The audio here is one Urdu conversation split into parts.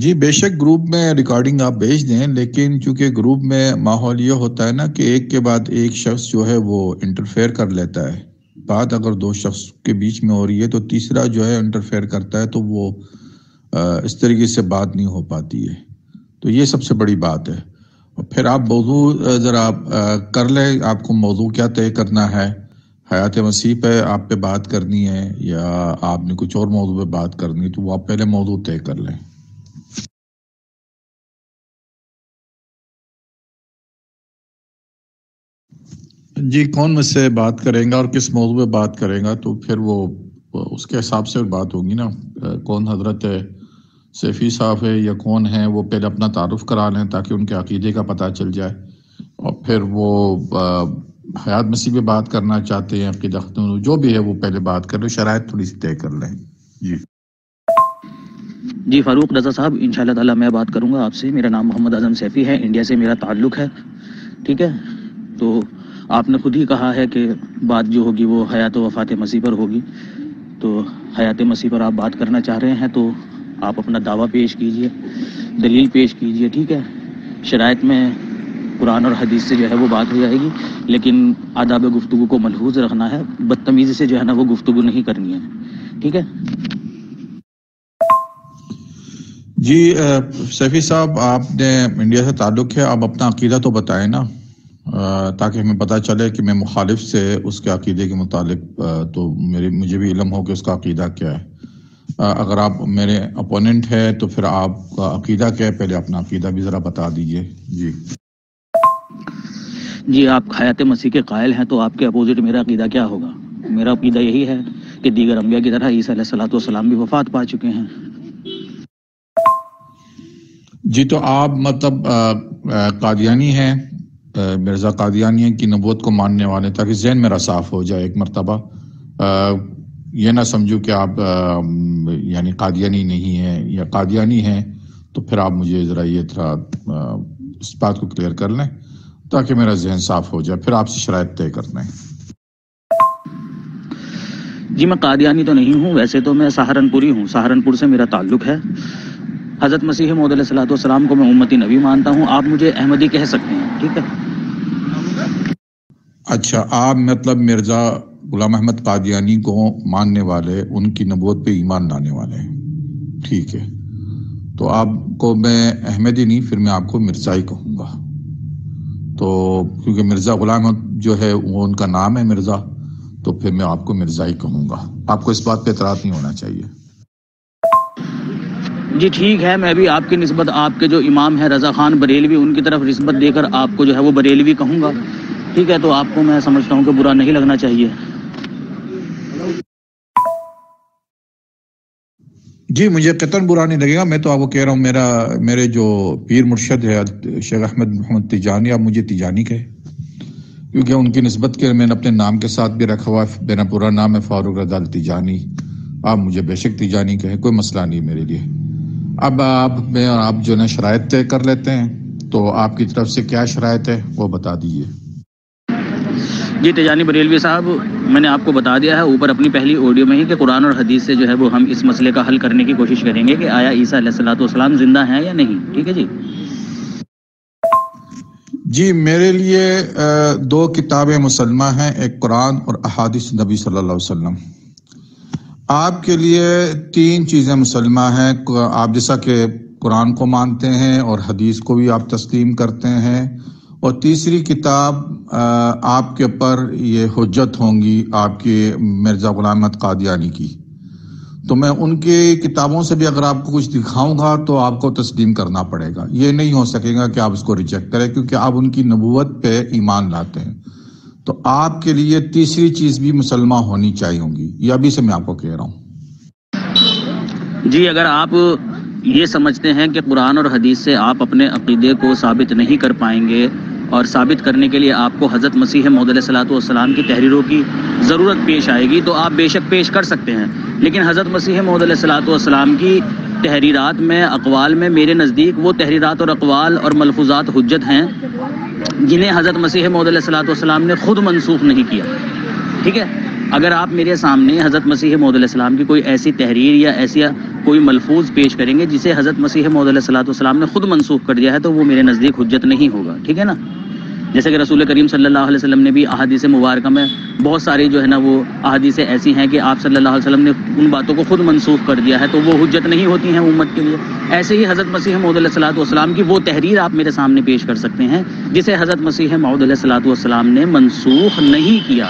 جی بے شک گروپ میں ریکارڈنگ آپ بھیج دیں، لیکن چونکہ گروپ میں ماحول یہ ہوتا ہے نا کہ ایک کے بعد ایک شخص جو ہے وہ انٹرفیئر کر لیتا ہے. بات اگر دو شخص کے بیچ میں ہو رہی ہے تو تیسرا جو ہے انٹرفیئر کرتا ہے، تو وہ اس طریقے سے بات نہیں ہو پاتی ہے. تو یہ سب سے بڑی بات ہے. اور پھر آپ موضوع ذرا کر لیں، آپ کو موضوع کیا طے کرنا ہے؟ حیات مسیح پہ آپ پہ بات کرنی ہے یا آپ نے کچھ اور موضوع پہ بات کرنی ہے؟ تو وہ آپ پہلے موضوع طے کر لیں. جی کون مجھ سے بات کریں گا اور کس موضوع پہ بات کریں گا، تو پھر وہ اس کے حساب سے بات ہوگی نا. کون حضرت ہے، سیفی صاحب ہے یا کون ہے، وہ پہلے اپنا تعارف کرا لیں تاکہ ان کے عقیدے کا پتہ چل جائے. اور پھر وہ حیات مسیح پہ بات کرنا چاہتے ہیں، عقیدہ ختم جو بھی ہے وہ پہلے بات کر لیں، شرائط تھوڑی سی طے کر لیں. جی فاروق رضا صاحب، انشاءاللہ تعالی میں بات کروں گا آپ سے. میرا نام محمد اعظم سیفی ہے، انڈیا سے میرا تعلق ہے. ٹھیک ہے، تو آپ نے خود ہی کہا ہے کہ بات جو ہوگی وہ حیات و وفات مسیح پر ہوگی. تو حیات مسیح پر آپ بات کرنا چاہ رہے ہیں تو آپ اپنا دعویٰ پیش کیجئے، دلیل پیش کیجئے. ٹھیک ہے، شرائط میں قرآن اور حدیث سے جو ہے وہ بات ہو جائے گی، لیکن آداب گفتگو کو ملحوظ رکھنا ہے. بدتمیزی سے جو ہے نا وہ گفتگو نہیں کرنی ہے. ٹھیک ہے. جی سیفی صاحب، آپ نے انڈیا سے تعلق ہے، آپ اپنا عقیدہ تو بتائیں نا، تاکہ ہمیں پتہ چلے کہ میں مخالف سے اس کے عقیدے کے متعلق تو مجھے بھی علم ہو کہ اس کا عقیدہ کیا ہے. اگر آپ میرے اپوننٹ ہے تو پھر آپ کا عقیدہ کیا ہے، پہلے اپنا عقیدہ بھی ذرا بتا دیجئے. جی آپ حیات مسیح کے قائل ہیں تو آپ کے اپوزٹ میرا عقیدہ کیا ہوگا؟ میرا عقیدہ یہی ہے کہ دیگر انبیاء کی طرح عیسیٰ علیہ السلام بھی وفات پا چکے ہیں. جی تو آپ مطلب قادیانی ہیں، مرزا قادیانی کی نبوت کو ماننے والے، تاکہ ذہن میرا صاف ہو جائے ایک مرتبہ. یہ نہ سمجھو کہ آپ یعنی قادیانی نہیں ہیں یا قادیانی ہیں، تو پھر آپ مجھے ذرا یہ تھوڑا اس بات کو کلیئر کر لیں تاکہ میرا ذہن صاف ہو جائے، پھر آپ سے شرائط طے کرنا ہے. جی میں قادیانی تو نہیں ہوں، ویسے تو میں سہارنپوری ہوں، سہارنپور سے میرا تعلق ہے. حضرت مسیح موعود علیہ السلام کو میں امتی نبی مانتا ہوں. آپ مجھے احمدی کہہ سکتے ہیں. ٹھیک ہے. اچھا، آپ مطلب مرزا غلام احمد قادیانی کو ماننے والے، ان کی نبوت پہ ایمان لانے والے ہیں. ٹھیک ہے، تو آپ کو میں احمدی نہیں، پھر میں آپ کو مرزا ہی کہوں گا. تو کیونکہ مرزا غلام احمد جو ہے وہ ان کا نام ہے مرزا، تو پھر میں آپ کو مرزا ہی کہوں گا. آپ کو اس بات پہ اعتراض نہیں ہونا چاہیے. جی ٹھیک ہے، میں بھی آپ کی نسبت آپ کے جو امام ہیں رضا خان بریلوی، ان کی طرف نسبت دے کر آپ کو جو ہے وہ بریلوی کہوں گا. ٹھیک ہے، تو آپ کو میں سمجھتا ہوں کہ برا نہیں لگنا چاہیے. جی مجھے قطعاً برا نہیں لگے گا. میں تو آپ کو کہہ رہا ہوں، میرے جو پیر مرشد ہے شیخ احمد محمد تیجانی، آپ مجھے تیجانی کہے، کیونکہ ان کی نسبت کے میں نے اپنے نام کے ساتھ بھی رکھا ہوا ہے. میرا پورا نام ہے فاروق رضا تیجانی. آپ مجھے بے شک تیجانی کہے، کوئی مسئلہ نہیں میرے لیے. اب آپ جو ہے شرائط طے کر لیتے ہیں، تو آپ کی طرف سے کیا شرائط ہے وہ بتا دیجیے. جی تیجانی بریلوی صاحب، میں نے آپ کو بتا دیا ہے اوپر اپنی پہلی آڈیو میں ہی کہ قرآن اور حدیث سے جو ہے وہ ہم اس مسئلے کا حل کرنے کی کوشش کریں گے کہ آیا عیسیٰ علیہ السلام زندہ ہیں یا نہیں. ٹھیک ہے جی. جی میرے لیے دو کتابیں مسلمہ ہیں، ایک قرآن اور احادیث نبی صلی اللہ علیہ وسلم. آپ کے لیے تین چیزیں مسلمہ ہیں. آپ جیسا کہ قرآن کو مانتے ہیں اور حدیث کو بھی آپ تسلیم کرتے ہیں، اور تیسری کتاب آپ کے اوپر یہ حجت ہوں گی آپ کے مرزا غلام احمد قادیانی کی. تو میں ان کی کتابوں سے بھی اگر آپ کو کچھ دکھاؤں گا تو آپ کو تسلیم کرنا پڑے گا. یہ نہیں ہو سکے گا کہ آپ اس کو ریجیکٹ کریں، کیونکہ آپ ان کی نبوت پہ ایمان لاتے ہیں. تو آپ کے لیے تیسری چیز بھی مسلمہ ہونی چاہیے ہوگی. یہ ابھی سے میں آپ کو کہہ رہا ہوں. جی اگر آپ یہ سمجھتے ہیں کہ قرآن اور حدیث سے آپ اپنے عقیدے کو ثابت نہیں کر پائیں گے اور ثابت کرنے کے لیے آپ کو حضرت مسیح موعود علیہ السلام کی تحریروں کی ضرورت پیش آئے گی، تو آپ بے شک پیش کر سکتے ہیں. لیکن حضرت مسیح موعود علیہ السلام کی تحریرات میں، اقوال میں، میرے نزدیک وہ تحریرات اور اقوال اور ملفوظات حجت ہیں جنہیں حضرت مسیح موعود علیہ السلام نے خود منسوخ نہیں کیا. ٹھیک ہے. اگر آپ میرے سامنے حضرت مسیح موعود علیہ السلام کی کوئی ایسی تحریر یا ایسی کوئی ملفوظ پیش کریں گے جسے حضرت مسیح موعود علیہ السلام نے خود منسوخ کر دیا ہے تو وہ میرے نزدیک حجت نہیں ہوگا، ٹھیک ہے نا؟ جیسے کہ رسول کریم صلی اللہ علیہ وسلم نے بھی احادیث مبارکہ میں بہت ساری جو ہے نا وہ احادیث ایسی ہیں کہ آپ صلی اللہ علیہ وسلم نے ان باتوں کو خود منسوخ کر دیا ہے تو وہ حجت نہیں ہوتی ہیں امت کے لیے۔ ایسے ہی حضرت مسیح موعود علیہ السلام کی وہ تحریر آپ میرے سامنے پیش کر سکتے ہیں جسے حضرت مسیح موعود علیہ السلام نے منسوخ نہیں کیا۔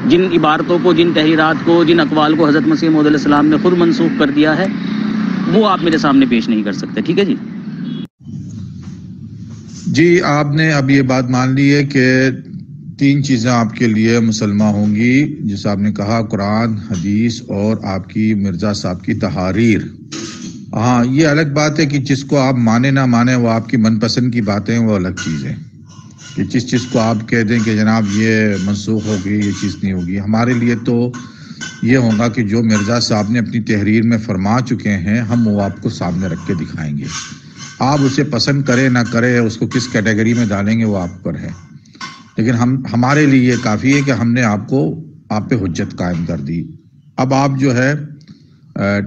جن عبارتوں کو، جن تحریرات کو، جن اقوال کو حضرت مسیح موعود علیہ السلام نے خود منسوخ کر دیا ہے وہ آپ میرے سامنے پیش نہیں کر سکتے، ٹھیک ہے جی؟ جی، آپ نے اب یہ بات مان لی ہے کہ 3 چیزیں آپ کے لیے مسلمہ ہوں گی، جیسے آپ نے کہا قرآن، حدیث اور آپ کی مرزا صاحب کی تحاریر۔ ہاں، یہ الگ بات ہے کہ جس کو آپ مانے نہ مانے وہ آپ کی من پسند کی باتیں وہ الگ چیز ہے، کہ جس چیز کو آپ کہہ دیں کہ جناب یہ منسوخ ہوگی، یہ چیز نہیں ہوگی۔ ہمارے لیے تو یہ ہوگا کہ جو مرزا صاحب نے اپنی تحریر میں فرما چکے ہیں ہم وہ آپ کو سامنے رکھ کے دکھائیں گے۔ آپ اسے پسند کرے نہ کرے، اس کو کس کیٹیگری میں ڈالیں گے وہ آپ پر ہے، لیکن ہمارے لیے یہ کافی ہے کہ ہم نے آپ پہ حجت قائم کر دی۔ اب آپ جو ہے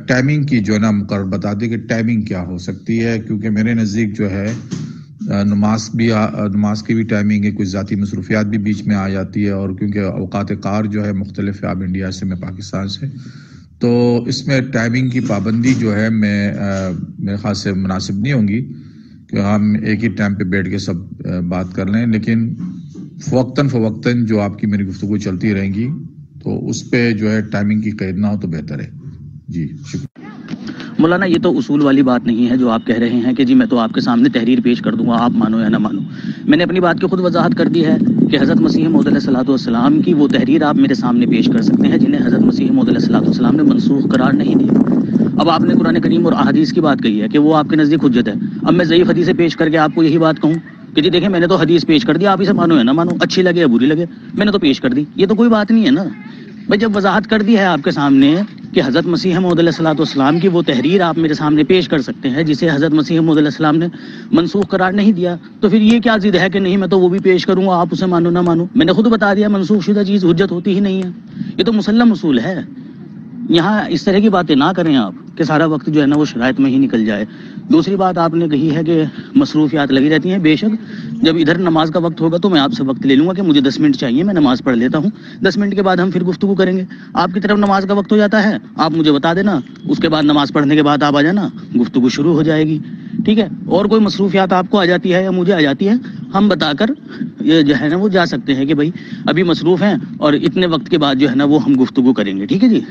ٹائمنگ کی جو ہے نا مقرر بتا دیں کہ ٹائمنگ کیا ہو سکتی ہے، کیونکہ میرے نزدیک جو ہے نماز کی بھی ٹائمنگ ہے، کچھ ذاتی مصروفیات بھی بیچ میں آ جاتی ہے، اور کیونکہ اوقات کار جو ہے مختلف ہے، آپ انڈیا سے، میں پاکستان سے، تو اس میں ٹائمنگ کی پابندی جو ہے میرے خیال سے مناسب نہیں ہوں گی کہ ہم ایک ہی ٹائم پہ بیٹھ کے سب بات کر لیں، لیکن فوقتاً فوقتاً جو آپ کی میری گفتگو چلتی رہیں گی تو اس پہ جو ہے ٹائمنگ کی قید نہ ہو تو بہتر ہے۔ جی شکریہ مولانا، یہ تو اصول والی بات نہیں ہے جو آپ کہہ رہے ہیں کہ جی میں تو آپ کے سامنے تحریر پیش کر دوں گا، آپ مانو یا نہ مانو۔ میں نے اپنی بات کی خود وضاحت کر دی ہے کہ حضرت مسیح موعود علیہ السلام کی وہ تحریر آپ میرے سامنے پیش کر سکتے ہیں جنہیں حضرت مسیح موعود علیہ السلام نے منسوخ قرار نہیں دیا۔ اب آپ نے قرآن کریم اور احادیث کی بات کہی ہے کہ وہ آپ کے نزدیک حجت ہے، اب میں ضعیف حدیثیں پیش کر کے آپ کو یہی بات کہوں کہ جی دیکھیں میں نے تو حدیث پیش کر دی، آپ اسے مانو یا نہ مانو، اچھی لگے یا بری لگے، میں نے تو پیش کر دی، یہ تو کوئی بات نہیں ہے نا بھائی۔ جب وضاحت کر دی ہے آپ کے سامنے کہ حضرت مسیح موعود علیہ السلام کی وہ تحریر آپ میرے سامنے پیش کر سکتے ہیں جسے حضرت مسیح موعود علیہ السلام نے منسوخ قرار نہیں دیا، تو پھر یہ کیا ضد ہے کہ نہیں میں تو وہ بھی پیش کروں گا، آپ اسے مانو نہ مانو؟ میں نے خود بتا دیا منسوخ شدہ چیز حجت ہوتی ہی نہیں ہے، یہ تو مسلم اصول ہے۔ یہاں اس طرح کی باتیں نہ کریں آپ کہ سارا وقت جو ہے نا وہ شرائط میں ہی نکل جائے۔ دوسری بات آپ نے کہی ہے کہ مصروفیات لگی رہتی ہیں، بے شک جب ادھر نماز کا وقت ہوگا تو میں آپ سے وقت لے لوں گا کہ مجھے 10 منٹ چاہیے، میں نماز پڑھ لیتا ہوں، 10 منٹ کے بعد ہم پھر گفتگو کریں گے۔ آپ کی طرف نماز کا وقت ہو جاتا ہے آپ مجھے بتا دینا، اس کے بعد نماز پڑھنے کے بعد آپ آ جانا، گفتگو شروع ہو جائے گی، ٹھیک ہے؟ اور کوئی مصروفیات آپ کو آ جاتی ہے یا مجھے آ جاتی ہے ہم بتا کر یہ جو ہے نا وہ جا سکتے ہیں کہ بھائی ابھی مصروف ہیں اور اتنے وقت کے بعد جو ہے نا وہ ہم گفتگو کریں گے، ٹھیک ہے جی؟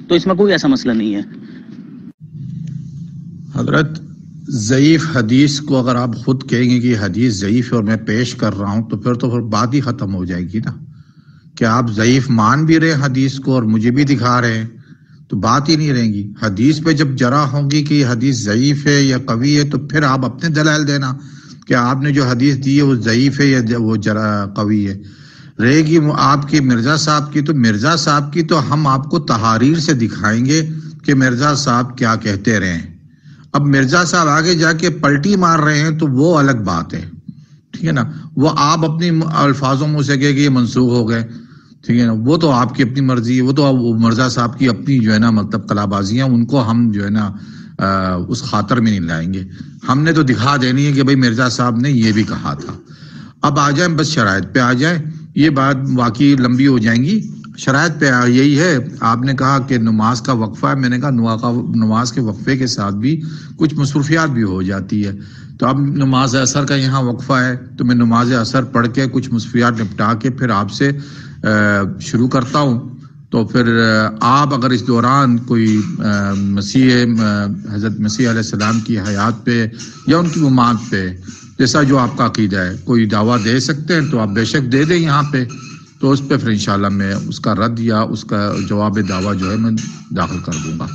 تو اس میں کوئی ایسا مسئلہ نہیں ہے۔ حضرت، ضعیف حدیث کو اگر آپ خود کہیں گے کہ حدیث ضعیف ہے اور میں پیش کر رہا ہوں تو پھر بات ہی ختم ہو جائے گی نا، کہ آپ ضعیف مان بھی رہے حدیث کو اور مجھے بھی دکھا رہے ہیں تو بات ہی نہیں رہے گی۔ حدیث پہ جب جرح ہوگی کہ حدیث ضعیف ہے یا قوی ہے تو پھر آپ اپنے دلائل دینا کہ آپ نے جو حدیث دی ہے وہ ضعیف ہے یا وہ قوی ہے۔ رہے گی آپ کی مرزا صاحب کی، تو مرزا صاحب کی تو ہم آپ کو تحاریر سے دکھائیں گے کہ مرزا صاحب کیا کہتے رہے ہیں۔ اب مرزا صاحب آگے جا کے پلٹی مار رہے ہیں تو وہ الگ بات ہے، ٹھیک ہے نا؟ وہ آپ اپنی الفاظوں میں سے کہے کہ یہ منسوخ ہو گئے، ٹھیک ہے نا؟ وہ تو آپ کی اپنی مرضی ہے، وہ تو مرزا صاحب کی اپنی جو ہے نا مطلب کلا بازیاں، ان کو ہم جو ہے نا اس خاطر میں نہیں لائیں گے۔ ہم نے تو دکھا دینی ہے کہ بھائی مرزا صاحب نے یہ بھی کہا تھا۔ اب آ جائیں، بس شرائط پہ آ جائیں، یہ بات واقعی لمبی ہو جائیں گی۔ شرائط پہ یہی ہے، آپ نے کہا کہ نماز کا وقفہ ہے، میں نے کہا نماز کے وقفے کے ساتھ بھی کچھ مصروفیات بھی ہو جاتی ہے، تو اب نماز عصر کا یہاں وقفہ ہے تو میں نماز عصر پڑھ کے کچھ مصروفیات نپٹا کے پھر آپ سے شروع کرتا ہوں۔ تو پھر آپ اگر اس دوران کوئی حضرت مسیح علیہ السلام کی حیات پہ یا ان کی ممات پہ جیسا جو آپ کا عقیدہ ہے کوئی دعویٰ دے سکتے ہیں تو آپ بے شک دے دیں یہاں پہ، تو اس پہ پھر انشاءاللہ میں اس کا رد یا اس کا جواب دعویٰ جو ہے میں داخل کر دوں گا۔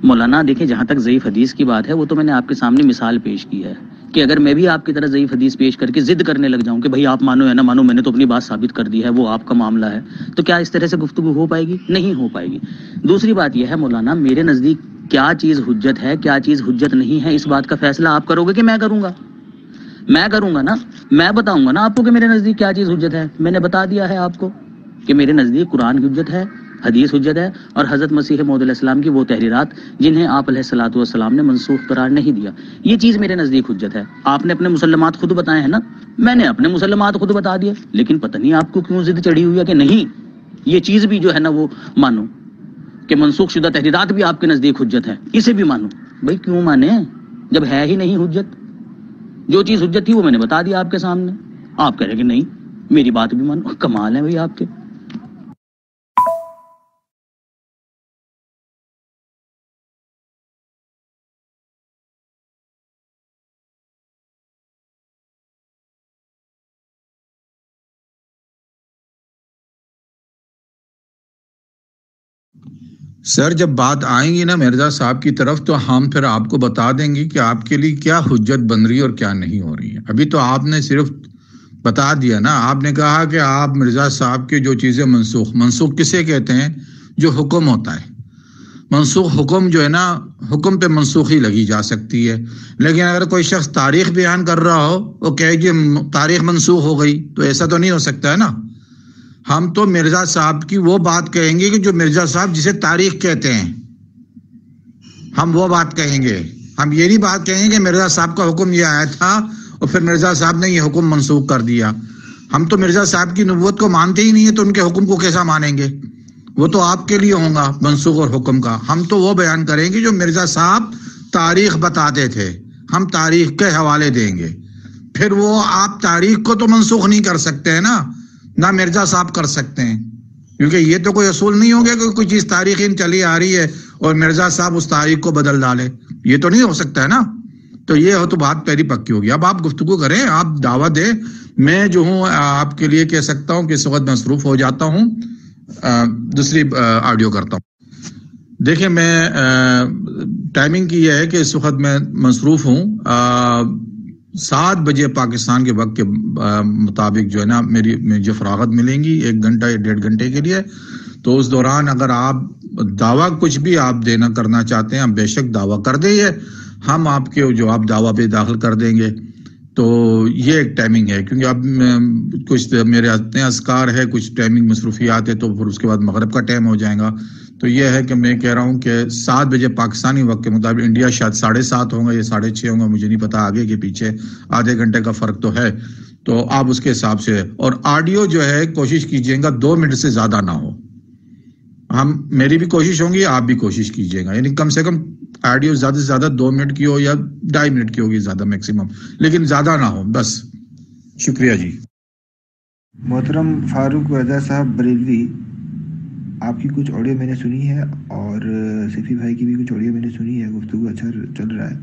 مولانا دیکھیں، جہاں تک ضعیف حدیث کی بات ہے وہ تو میں نے آپ کے سامنے مثال پیش کی ہے کہ اگر میں بھی آپ کی طرح ضعیف حدیث پیش کر کے ضد کرنے لگ جاؤں کہ بھائی آپ مانو یا نہ مانو، میں نے تو اپنی بات ثابت کر دی ہے، وہ آپ کا معاملہ ہے، تو کیا اس طرح سے گفتگو ہو پائے گی؟ نہیں ہو پائے گی۔ دوسری بات یہ ہے مولانا، میرے نزدیک کیا چیز حجت ہے کیا چیز حجت نہیں ہے، اس بات کا فیصلہ آپ کرو گے کہ میں کروں گا؟ میں کروں گا نا, میں بتاؤں گا نا آپ کو کہ میرے نزدیک کیا چیز حجت ہے. میں نے بتا دیا ہے آپ کو کہ میرے نزدیک قرآن کی حجت ہے, حدیث حجت ہے, اور حضرت مسیح موعود علیہ السلام کی وہ تحریرات جنہیں آپ علیہ الصلوۃ والسلام نے منسوخ قرار نہیں دیا, یہ چیز میرے نزدیک حجت ہے. آپ نے اپنے مسلمات خود بتائے ہیں نا, میں نے اپنے مسلمات خود بتا دیا, لیکن پتہ نہیں آپ کو کیوں ضد چڑھی ہوئی ہے کہ نہیں یہ چیز بھی جو ہے نا وہ مانو کہ منسوخ شدہ تحریرات بھی آپ کے نزدیک حجت ہے, اسے بھی مانو. بھائی کیوں مانے جب ہے ہی نہیں حجت؟ جو چیز حجت تھی وہ میں نے بتا دیا آپ کے سامنے, آپ کہہ رہے کہ نہیں میری بات بھی مانو. کمال ہے بھائی آپ کے. سر جب بات آئیں گی نا مرزا صاحب کی طرف تو ہم پھر آپ کو بتا دیں گے کہ آپ کے لیے کیا حجت بن رہی ہے اور کیا نہیں ہو رہی ہے. ابھی تو آپ نے صرف بتا دیا نا, آپ نے کہا کہ آپ مرزا صاحب کی جو چیزیں منسوخ کسے کہتے ہیں؟ جو حکم ہوتا ہے. منسوخ حکم جو ہے نا, حکم پہ منسوخی لگی جا سکتی ہے, لیکن اگر کوئی شخص تاریخ بیان کر رہا ہو وہ کہے کہ تاریخ منسوخ ہو گئی, تو ایسا تو نہیں ہو سکتا ہے نا. ہم تو مرزا صاحب کی وہ بات کہیں گے کہ جو مرزا صاحب جسے تاریخ کہتے ہیں, ہم وہ بات کہیں گے. ہم یہ نہیں بات کہیں گے کہ مرزا صاحب کا حکم یہ آیا تھا اور پھر مرزا صاحب نے یہ حکم منسوخ کر دیا. ہم تو مرزا صاحب کی نبوت کو مانتے ہی نہیں ہیں, تو ان کے حکم کو کیسا مانیں گے؟ وہ تو آپ کے لیے ہوں گا منسوخ اور حکم کا. ہم تو وہ بیان کریں گے جو مرزا صاحب تاریخ بتاتے تھے, ہم تاریخ کے حوالے دیں گے. پھر وہ آپ تاریخ کو تو منسوخ نہیں کر سکتے ہیں نا, نہ مرزا صاحب کر سکتے ہیں, کیونکہ یہ تو کوئی اصول نہیں ہو گیا کہ کوئی چیز تاریخی چلی آ رہی ہے اور مرزا صاحب اس تاریخ کو بدل ڈالے. یہ تو نہیں ہو سکتا ہے نا. تو یہ ہو تو بات پہلی پکی ہوگی. اب آپ گفتگو کریں, آپ دعوت دیں. میں جو ہوں آپ کے لیے کہہ سکتا ہوں کہ اس وقت مصروف ہو جاتا ہوں, دوسری آڈیو کرتا ہوں. دیکھیں میں ٹائمنگ کی یہ ہے کہ اس وقت میں مصروف ہوں. 7 بجے پاکستان کے وقت کے مطابق جو ہے نا مجھے فراغت ملیں گی 1 گھنٹہ یا 1.5 گھنٹے کے لیے. تو اس دوران اگر آپ دعویٰ کچھ بھی آپ دینا کرنا چاہتے ہیں, آپ بے شک دعویٰ کر دیں, ہم آپ کے جو آپ دعویٰ پہ داخل کر دیں گے. تو یہ ایک ٹائمنگ ہے, کیونکہ اب کچھ میرے اپنے اذکار ہے, کچھ ٹائمنگ مصروفیات ہے, تو پھر اس کے بعد مغرب کا ٹائم ہو جائے گا. تو یہ ہے کہ میں کہہ رہا ہوں کہ 7 بجے پاکستانی وقت کے مطابق, انڈیا شاید 7:30 ہوگا یا 6:30 ہوگا, مجھے نہیں پتا, آگے کے پیچھے آدھے گھنٹے کا فرق تو ہے. تو آپ اس کے حساب سے, اور آڈیو جو ہے کوشش کیجیے گا 2 منٹ سے زیادہ نہ ہو. میری بھی کوشش ہوگی, آپ بھی کوشش کیجیے گا, یعنی کم سے کم آڈیو زیادہ سے زیادہ 2 منٹ کی ہو یا 2.5 منٹ کی ہوگی زیادہ میکسیمم, لیکن زیادہ نہ ہو بس. شکریہ جی. محترم فاروق رضا صاحب بریلوی, آپ کی کچھ آڈیو میں نے سنی ہے اور صفی بھائی کی بھی کچھ آڈیو میں نے سنی ہے. گفتگو اچھا چل رہا ہے.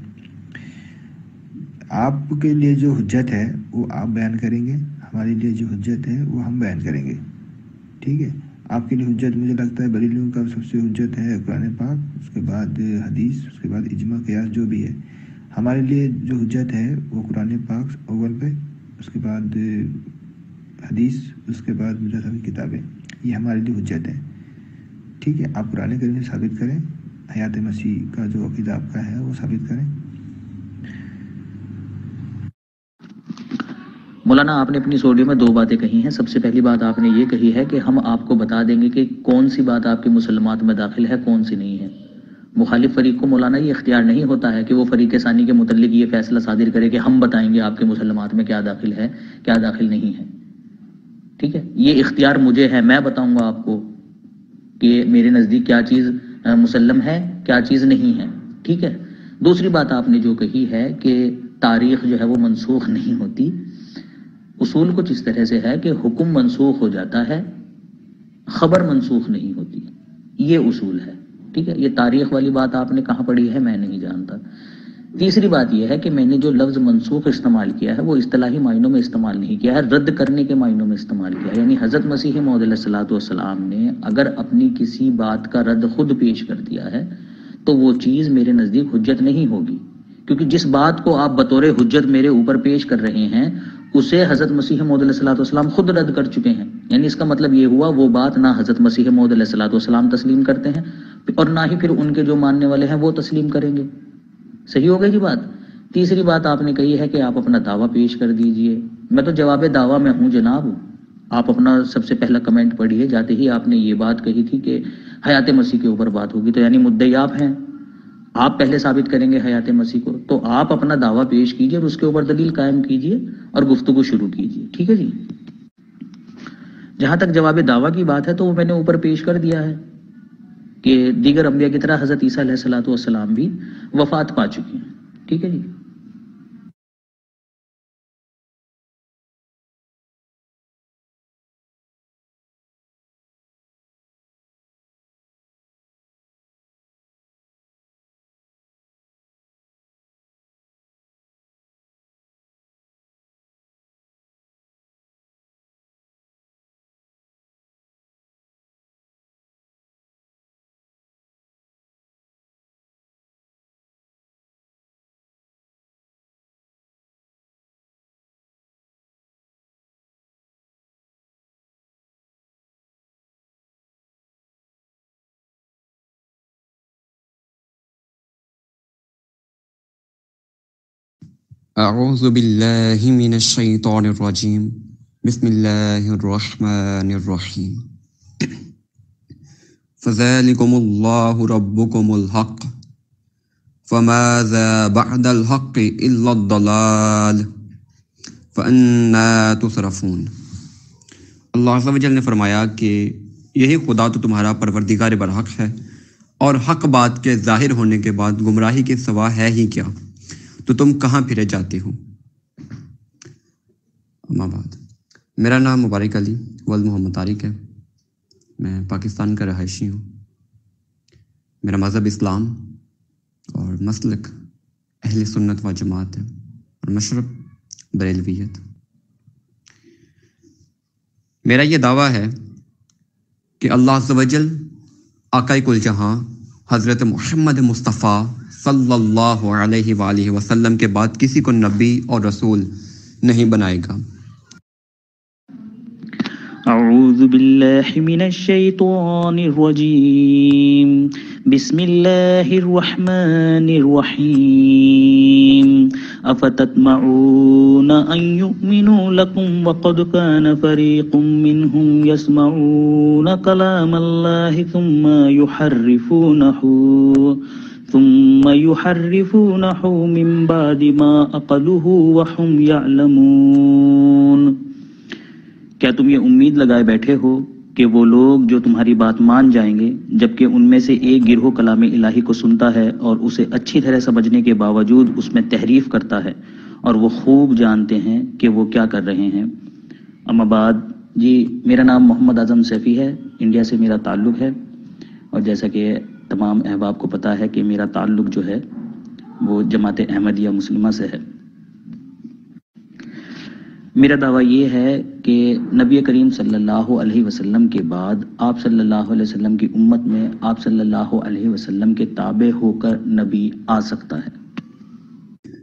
آپ کے لیے جو حجت ہے وہ آپ بیان کریں گے, ہمارے لیے جو حجت ہے وہ ہم بیان کریں گے. ٹھیک ہے. آپ کے لیے حجت مجھے لگتا ہے بریلویوں کا سب سے حجت ہے قرآن پاک, اس کے بعد حدیث, اس کے بعد اجماع قیاس جو بھی ہے. ہمارے لیے جو حجت ہے وہ قرآن پاک اول پہ, اس کے بعد حدیث, اس کے بعد مجاہد کی کتابیں, یہ ہمارے لیے حجت ہے. ٹھیک ہے. آپ قرآن کریم سے ثابت کریں, حیات مسیح کا جو عقیدہ آپ کا ہے وہ ثابت کریں. مولانا آپ نے اپنی آڈیو میں 2 باتیں کہی ہیں. سب سے پہلی بات آپ نے یہ کہی ہے کہ ہم آپ کو بتا دیں گے کہ کون سی بات آپ کے مسلمات میں داخل ہے, کون سی نہیں ہے. مخالف فریق کو مولانا یہ اختیار نہیں ہوتا ہے کہ وہ فریق ثانی کے متعلق یہ فیصلہ صادر کرے کہ ہم بتائیں گے آپ کے مسلمات میں کیا داخل ہے کیا داخل نہیں ہے. ٹھیک ہے. یہ اختیار مجھے ہے, میں بتاؤں گا آپ کو کہ میرے نزدیک کیا چیز مسلم ہے کیا چیز نہیں ہے. ٹھیک ہے. دوسری بات آپ نے جو کہی ہے کہ تاریخ جو ہے وہ منسوخ نہیں ہوتی, اصول کچھ اس طرح سے ہے کہ حکم منسوخ ہو جاتا ہے, خبر منسوخ نہیں ہوتی, یہ اصول ہے. ٹھیک ہے. یہ تاریخ والی بات آپ نے کہاں پڑھی ہے میں نہیں جانتا. تیسری بات یہ ہے کہ میں نے جو لفظ منسوخ استعمال کیا ہے وہ اصطلاحی معنوں میں استعمال نہیں کیا ہے, رد کرنے کے معنوں میں استعمال کیا ہے. یعنی حضرت مسیح موعود علیہ الصلوۃ والسلام نے اگر اپنی کسی بات کا رد خود پیش کر دیا ہے تو وہ چیز میرے نزدیک حجت نہیں ہوگی, کیونکہ جس بات کو آپ بطور حجت میرے اوپر پیش کر رہے ہیں اسے حضرت مسیح موعود علیہ الصلوۃ والسلام خود رد کر چکے ہیں. یعنی اس کا مطلب یہ ہوا وہ بات نہ حضرت مسیح موعود علیہ الصلوۃ والسلام تسلیم کرتے ہیں اور نہ ہی پھر ان کے جو ماننے والے ہیں وہ تسلیم کریں گے. صحیح ہو گئی جی بات. تیسری بات آپ نے کہی ہے کہ آپ اپنا دعویٰ پیش کر دیجئے. میں تو جواب دعویٰ میں ہوں جناب. آپ اپنا سب سے پہلا کمنٹ پڑھیے. جاتے ہی آپ نے یہ بات کہی تھی کہ حیات مسیح کے اوپر بات ہوگی، تو یعنی مدعی آپ ہیں. آپ پہلے ثابت کریں گے حیات مسیح کو، تو آپ اپنا دعویٰ پیش کیجئے اور اس کے اوپر دلیل قائم کیجئے اور گفتگو شروع کیجئے. ٹھیک ہے جی. جہاں تک جواب دعویٰ کی بات ہے تو وہ میں نے اوپر پیش کر دیا ہے کہ دیگر انبیاء کی طرح حضرت عیسیٰ علیہ السلام بھی وفات پا چکی ہیں. ٹھیک ہے جی. اعوذ باللہ من الشیطان الرجیم بسم اللہ الرحمن الرحیم فذلکم اللہ ربکم الحق فماذا بعد الحق الا الضلال فانا تصرفون. اللہ عز و جل نے فرمایا کہ یہی خدا تو تمہارا پروردگار برحق ہے، اور حق بات کے ظاہر ہونے کے بعد گمراہی کے سوا ہے ہی کیا، تو تم کہاں پھرے جاتے ہو. اما بعد، میرا نام مبارک علی ولد محمد طارق ہے. میں پاکستان کا رہائشی ہوں. میرا مذہب اسلام اور مسلک اہل سنت و جماعت ہے، اور مشرب بریلویت. میرا یہ دعویٰ ہے کہ اللہ عز و جل آقائے کل جہاں حضرت محمد مصطفیٰ صلی اللہ علیہ وآلہ وسلم کے بعد کسی کو نبی اور رسول نہیں بنائے گا. اعوذ باللہ من الشیطان الرجیم بسم اللہ الرحمن الرحیم افتطمعون ان یؤمنوا لکم وقد کان فریق منہم یسمعون کلام اللہ ثم يحرفونه من بعد ما عقلوه وهم يعلمون. کیا تم یہ امید لگائے بیٹھے ہو کہ وہ لوگ جو تمہاری بات مان جائیں گے، جبکہ ان میں سے ایک گروہ کلام الہی کو سنتا ہے اور اسے اچھی طرح سمجھنے کے باوجود اس میں تحریف کرتا ہے، اور وہ خوب جانتے ہیں کہ وہ کیا کر رہے ہیں. اما بعد جی، میرا نام محمد اعظم سیفی ہے. انڈیا سے میرا تعلق ہے، اور جیسا کہ تمام احباب کو پتہ ہے کہ میرا تعلق جو ہے وہ جماعت احمدیہ مسلمہ سے ہے. میرا دعویٰ یہ ہے کہ نبی کریم صلی اللہ علیہ وسلم کے بعد آپ صلی اللہ علیہ وسلم کی امت میں آپ صلی اللہ علیہ وسلم کے تابع ہو کر نبی آ سکتا ہے.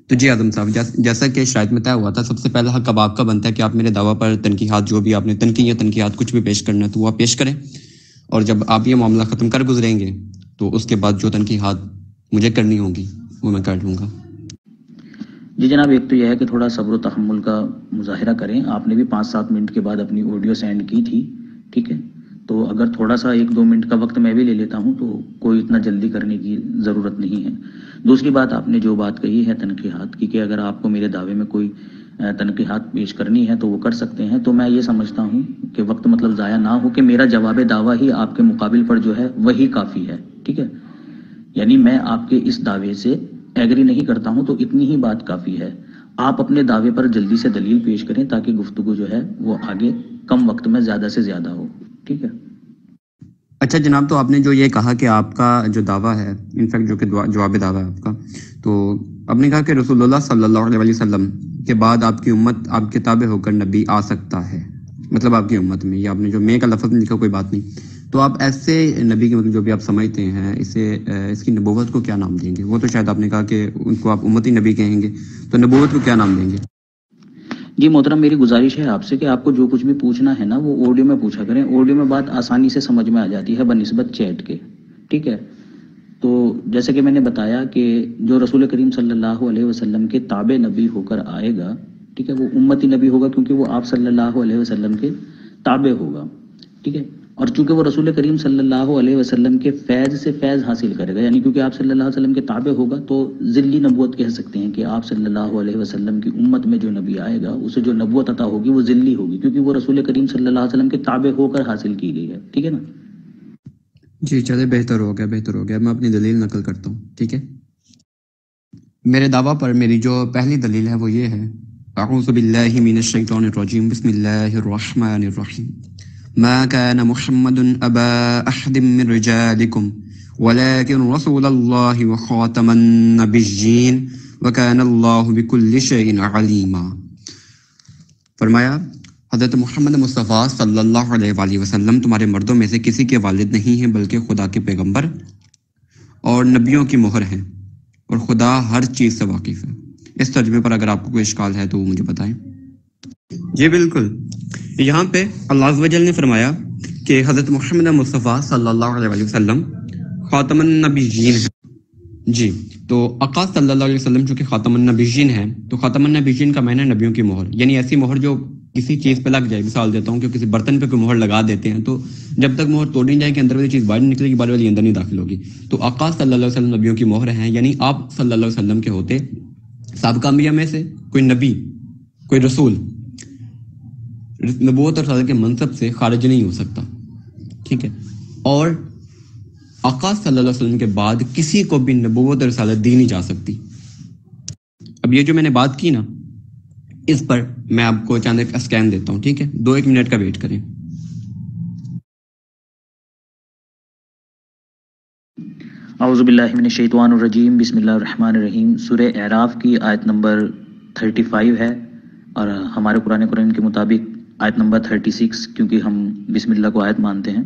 تو جی اعظم صاحب، جیسا کہ شاید میں طے ہوا تھا، سب سے پہلا حق اب آپ کا بنتا ہے کہ آپ میرے دعویٰ پر تنقیحات، جو بھی آپ نے تنقیحات کچھ بھی پیش کرنا ہے تو وہ آپ پیش کریں، اور جب آپ یہ معاملہ ختم کر گزریں گے تو اس کے بعد جو تنقیحات مجھے کرنی ہوں گی وہ میں کر لوں گا. جی جناب، ایک تو یہ ہے کہ تھوڑا صبر و تحمل کا مظاہرہ کریں. آپ نے بھی 5-7 منٹ کے بعد اپنی آڈیو سینڈ کی تھی، ٹھیک ہے، تو اگر تھوڑا سا 1-2 منٹ کا وقت میں بھی لے لیتا ہوں تو کوئی اتنا جلدی کرنے کی ضرورت نہیں ہے. دوسری بات، آپ نے جو بات کہی ہے تنقیحات کی، کہ اگر آپ کو میرے دعوے میں کوئی تنقیحات پیش کرنی ہے تو وہ کر سکتے ہیں، تو میں یہ سمجھتا ہوں کہ وقت مطلب ضائع نہ ہو، کہ میرا جواب دعویٰ ہی آپ کے مقابل پر جو ہے وہی کافی ہے. ٹھیک ہے، یعنی میں آپ کے اس دعوے سے ایگری نہیں کرتا ہوں، تو اتنی ہی بات کافی ہے. آپ اپنے دعوے پر جلدی سے دلیل پیش کریں تاکہ گفتگو جو ہے وہ آگے کم وقت میں زیادہ سے زیادہ ہو. ٹھیک ہے. اچھا جناب، تو آپ نے جو یہ کہا کہ آپ کا جو دعویٰ ہے، انفیکٹ جو کہ جواب دعویٰ ہے آپ کا، تو آپ نے کہا کہ رسول اللہ صلی اللہ علیہ وسلم کے بعد آپ کی امت آپ کے تابع ہو کر نبی آ سکتا ہے. مطلب آپ کی امت میں، یہ آپ نے جو میں کا لفظ لکھا کوئی بات نہیں، تو آپ ایسے نبی کے مطلب جو بھی آپ سمجھتے ہیں اس کی نبوت کو کیا نام دیں گے؟ وہ تو شاید آپ نے کہا کہ ان کو آپ امتی نبی کہیں گے، تو نبوت کو کیا نام دیں گے؟ جی محترم، میری گزارش ہے آپ سے کہ آپ کو جو کچھ بھی پوچھنا ہے نا وہ آڈیو میں پوچھا کریں. آڈیو میں بات آسانی سے سمجھ میں آ جاتی ہے بنسبت چیٹ کے. ٹھیک ہے، تو جیسے کہ میں نے بتایا کہ جو رسول کریم صلی اللہ علیہ وسلم کے تابع نبی ہو کر آئے گا، ٹھیک ہے، وہ امتی نبی ہوگا کیونکہ وہ آپ صلی اللہ علیہ وسلم کے تابع ہوگا، ٹھیک ہے، اور چونکہ وہ رسول کریم صلی اللہ علیہ وسلم کے فیض سے فیض حاصل کرے گا، یعنی کیونکہ آپ صلی اللہ علیہ وسلم کے تابع ہوگا تو ذلی نبوت کہہ سکتے ہیں کہ آپ صلی اللہ علیہ وسلم کی امت میں جو نبی آئے گا اسے جو نبوت عطا ہوگی وہ ذلی ہوگی، کیونکہ وہ رسول کریم صلی اللہ علیہ وسلم کے تابع ہو کر حاصل کی گئی ہے، ٹھیک ہے نا؟ جی چلے، بہتر ہو گیا. میں اپنی دلیل نقل کرتا ہوں، ٹھیک ہے. میرے دعویٰ پر میری جو پہلی دلیل ہے وہ یہ ہے: اعوذ باللہ من الشیطان الرجیم، بسم اللہ الرحمن الرحیم. ما كان محمد ابا احد من رجالکم ولكن رسول اللہ وخاتم النبیین وكان اللہ بكل شیء علیما. فرمایا حضرت محمد مصطفیٰ صلی اللہ علیہ وآلہ وسلم تمہارے مردوں میں سے کسی کے والد نہیں ہیں بلکہ خدا کے پیغمبر اور نبیوں کی مہر ہیں، اور خدا ہر چیز سے واقف ہے. اس ترجمے پر اگر آپ کو کوئی اشکال ہے تو مجھے بتائیں. جی بالکل، یہاں پہ اللہ عز و جل نے فرمایا کہ حضرت محمد مصطفیٰ صلی اللہ علیہ وسلم خاتم النبیین ہیں. جی تو آقا صلی اللہ علیہ وسلم جو کہ خاتم النبیین ہیں، تو خاتم النبیین کا معنی ہے نبیوں کی مہر، یعنی ایسی مہر جو کسی چیز پہ لگ جائے. مثال دیتا ہوں کہ کسی برتن پہ کوئی مہر لگا دیتے ہیں تو جب تک مہر توڑ نہیں جائے کہ اندر والی چیز باہر نہیں نکلے گی، باہر والی اندر نہیں داخل ہوگی. تو آقا صلی اللہ علیہ وسلم نبیوں کی مہر ہیں، یعنی آپ صلی اللہ علیہ وسلم کے ہوتے سابقہ انبیاء میں سے کوئی نبی، کوئی رسول نبوت اور رسالت کے منصب سے خارج نہیں ہو سکتا، ٹھیک ہے. اور آقا صلی اللہ علیہ وسلم کے بعد کسی کو بھی نبوت اور رسالت دی نہیں جا سکتی. اب یہ جو میں نے بات کی نا، اس پر میں آپ کو چاند ایک اسکین دیتا ہوں، ٹھیک ہے، 2-1 منٹ کا ویٹ کریں. اعوذ باللہ من الشیطان الرجیم، بسم اللہ الرحمن الرحیم. سورہ اعراف کی آیت نمبر 35 ہے، اور ہمارے قرآن کریم کے مطابق آیت نمبر 36، کیونکہ ہم بسم اللہ کو آیت مانتے ہیں.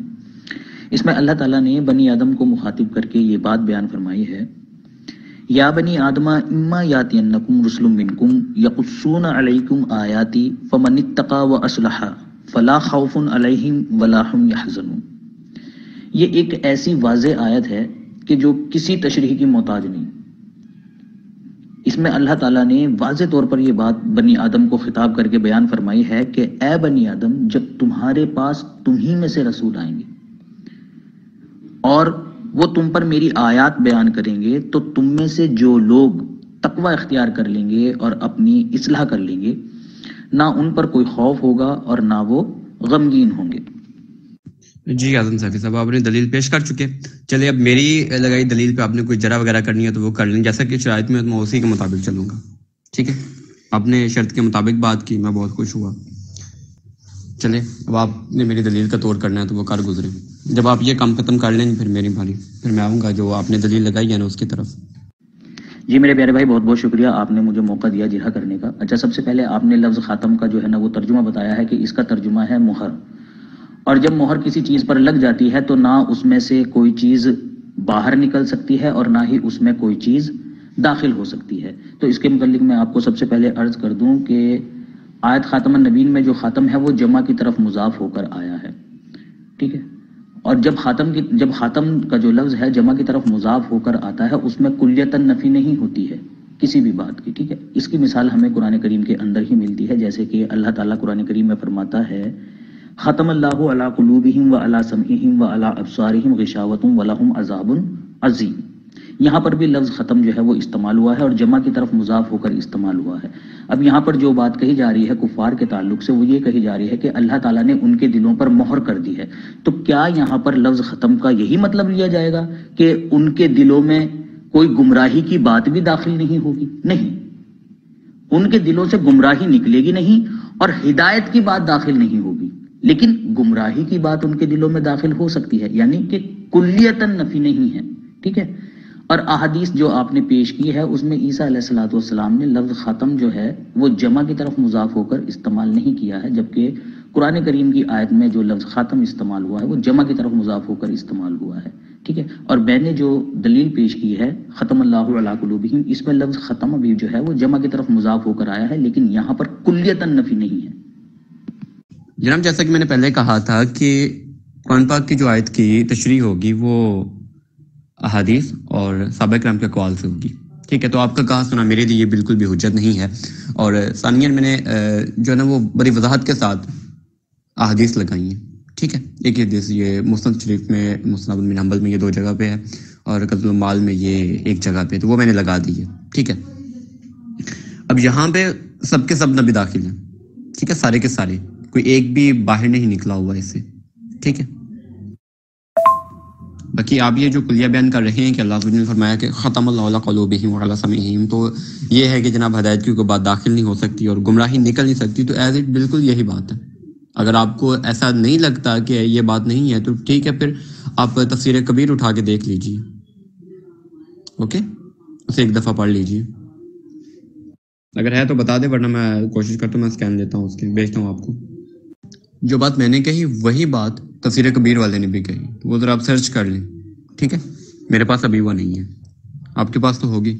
اس میں اللہ تعالیٰ نے بنی آدم کو مخاطب کر کے یہ بات بیان فرمائی ہے: یا بنی آدم اما یاتینکم رسل منکم یقصون علیکم آیاتی فمن اتقی واصلح فلا خوف علیہم ولا هم یحزنون. یہ ایک ایسی واضح آیت ہے کہ جو کسی تشریح کی محتاج نہیں. اس میں اللہ تعالیٰ نے واضح طور پر یہ بات بنی آدم کو خطاب کر کے بیان فرمائی ہے کہ اے بنی آدم، جب تمہارے پاس تمہیں میں سے رسول آئیں گے اور وہ تم پر میری آیات بیان کریں گے تو تم میں سے جو لوگ تقوی اختیار کر لیں گے اور اپنی اصلاح کر لیں گے، نہ ان پر کوئی خوف ہوگا اور نہ وہ غمگین ہوں گے. جی اعظم صافی صاحب، آپ نے دلیل پیش کر چکے. چلے اب میری لگائی دلیل پہ آپ نے کوئی جرا وغیرہ کرنی ہے تو وہ کر لیں، جیسا کہ شرائط میں اسی کے مطابق چلوں گا، ٹھیک ہے. آپ نے شرط کے مطابق بات کی، میں بہت خوش ہوا. چلے اب آپ نے میری دلیل کا طور کرنا ہے تو وہ کر گزرے. جب آپ یہ کام ختم کر لیں پھر میری باری، پھر میں آؤں گا جو آپ نے دلیل لگائی ہے نا اس کی طرف. جی میرے پیارے بھائی، بہت بہت شکریہ، آپ نے مجھے موقع دیا جرح کرنے کا. اچھا، سب سے پہلے آپ نے لفظ خاتم کا جو ہے نا وہ ترجمہ بتایا ہے کہ اس کا ترجمہ ہے مہر. اور جب مہر کسی چیز پر لگ جاتی ہے تو نہ اس میں سے کوئی چیز باہر نکل سکتی ہے اور نہ ہی اس میں کوئی چیز داخل ہو سکتی ہے. تو اس کے متعلق میں آپ کو سب سے پہلے عرض کر دوں کہ آیت خاتم النبیین میں جو خاتم ہے وہ جمع کی طرف مضاف ہو کر آیا ہے، ٹھیک ہے. اور جب خاتم کا جو لفظ ہے جمع کی طرف مضاف ہو کر آتا ہے اس میں کلیتاً نفی نہیں ہوتی ہے کسی بھی بات کی، ٹھیک ہے. اس کی مثال ہمیں قرآن کریم کے اندر ہی ملتی ہے، جیسے کہ اللہ تعالیٰ قرآن کریم میں فرماتا ہے: ختم اللہ علی قلوبہم وعلی سمعہم وعلی ابصارہم غشاوۃ ولہم عذاب عظیم. یہاں پر بھی لفظ ختم جو ہے وہ استعمال ہوا ہے اور جمع کی طرف مضاف ہو کر استعمال ہوا ہے. اب یہاں پر جو بات کہی جا رہی ہے کفار کے تعلق سے وہ یہ کہی جا رہی ہے کہ اللہ تعالیٰ نے ان کے دلوں پر مہر کر دی ہے. تو کیا یہاں پر لفظ ختم کا یہی مطلب لیا جائے گا کہ ان کے دلوں میں کوئی گمراہی کی بات بھی داخل نہیں ہوگی؟ نہیں، ان کے دلوں سے گمراہی نکلے گی نہیں اور ہدایت کی بات داخل نہیں ہوگی، لیکن گمراہی کی بات ان کے دلوں میں داخل ہو سکتی ہے، یعنی کہ کلیتاً نفی نہیں ہے، ٹھیک ہے. اور احادیث جو آپ نے پیش کی ہے اس میں عیسیٰ علیہ الصلوۃ والسلام نے لفظ ختم جو ہے وہ جمع کی طرف مضاف ہو کر استعمال نہیں کیا ہے، جبکہ قرآن کریم کی آیت میں جو لفظ ختم استعمال ہوا ہے وہ جمع کی طرف مضاف ہو کر استعمال ہوا ہے، ٹھیک ہے. اور میں نے جو دلیل پیش کی ہے ختم اللہ علی قلوبہم، اس میں لفظ ختم بھی جو ہے وہ جمع کی طرف مضاف ہو کر آیا ہے، لیکن یہاں پر کلیتاً نفی نہیں ہے. جناب جیسا کہ میں نے پہلے کہا تھا کہ قرآن پاک کی جو آیت کی تشریح ہوگی وہ احادیث اور صحابہ کرام کے اقوال سے ہوگی. ٹھیک ہے, تو آپ کا کہا سنا میرے لیے بالکل بھی حجت نہیں ہے. اور ثانیاً میں نے جو ہے نا وہ بڑی وضاحت کے ساتھ احادیث لگائی ہیں. ٹھیک ہے, ایک حدیث یہ مسند شریف میں, مسند بن حنبل میں یہ 2 جگہ پہ ہے, اور کنز المال میں یہ 1 جگہ پہ, تو وہ میں نے لگا دی ہے. ٹھیک ہے, اب یہاں پہ سب کے سب نبی داخل ہیں. ٹھیک ہے, سارے کے سارے, کوئی ایک بھی باہر نہیں نکلا ہوا اس سے. ٹھیک ہے, باقی آپ یہ جو کلیہ بیان کر رہے ہیں کہ اللہ نے فرمایا کہ ختم اللہ علی قلوبہم وعلی سمعہم, تو یہ ہے کہ جناب ہدایت کی کوئی بات داخل نہیں ہو سکتی اور گمراہی نکل نہیں سکتی, تو ایز اٹ بالکل یہی بات ہے. اگر آپ کو ایسا نہیں لگتا کہ یہ بات نہیں ہے تو ٹھیک ہے, پھر آپ تفسیر کبیر اٹھا کے دیکھ لیجئے. اوکے, اسے 1 دفعہ پڑھ لیجئے, اگر ہے تو بتا دے, ورنہ میں کوشش کرتا ہوں, میں اسکین لیتا ہوں اس کے, بھیجتا ہوں آپ کو. جو بات میں نے کہی وہی بات تفسیر کبیر والے نے بھی کہی, وہ ذرا آپ سرچ کر لیں. ٹھیک ہے, میرے پاس ابھی وہ نہیں ہے, آپ کے پاس تو ہوگی.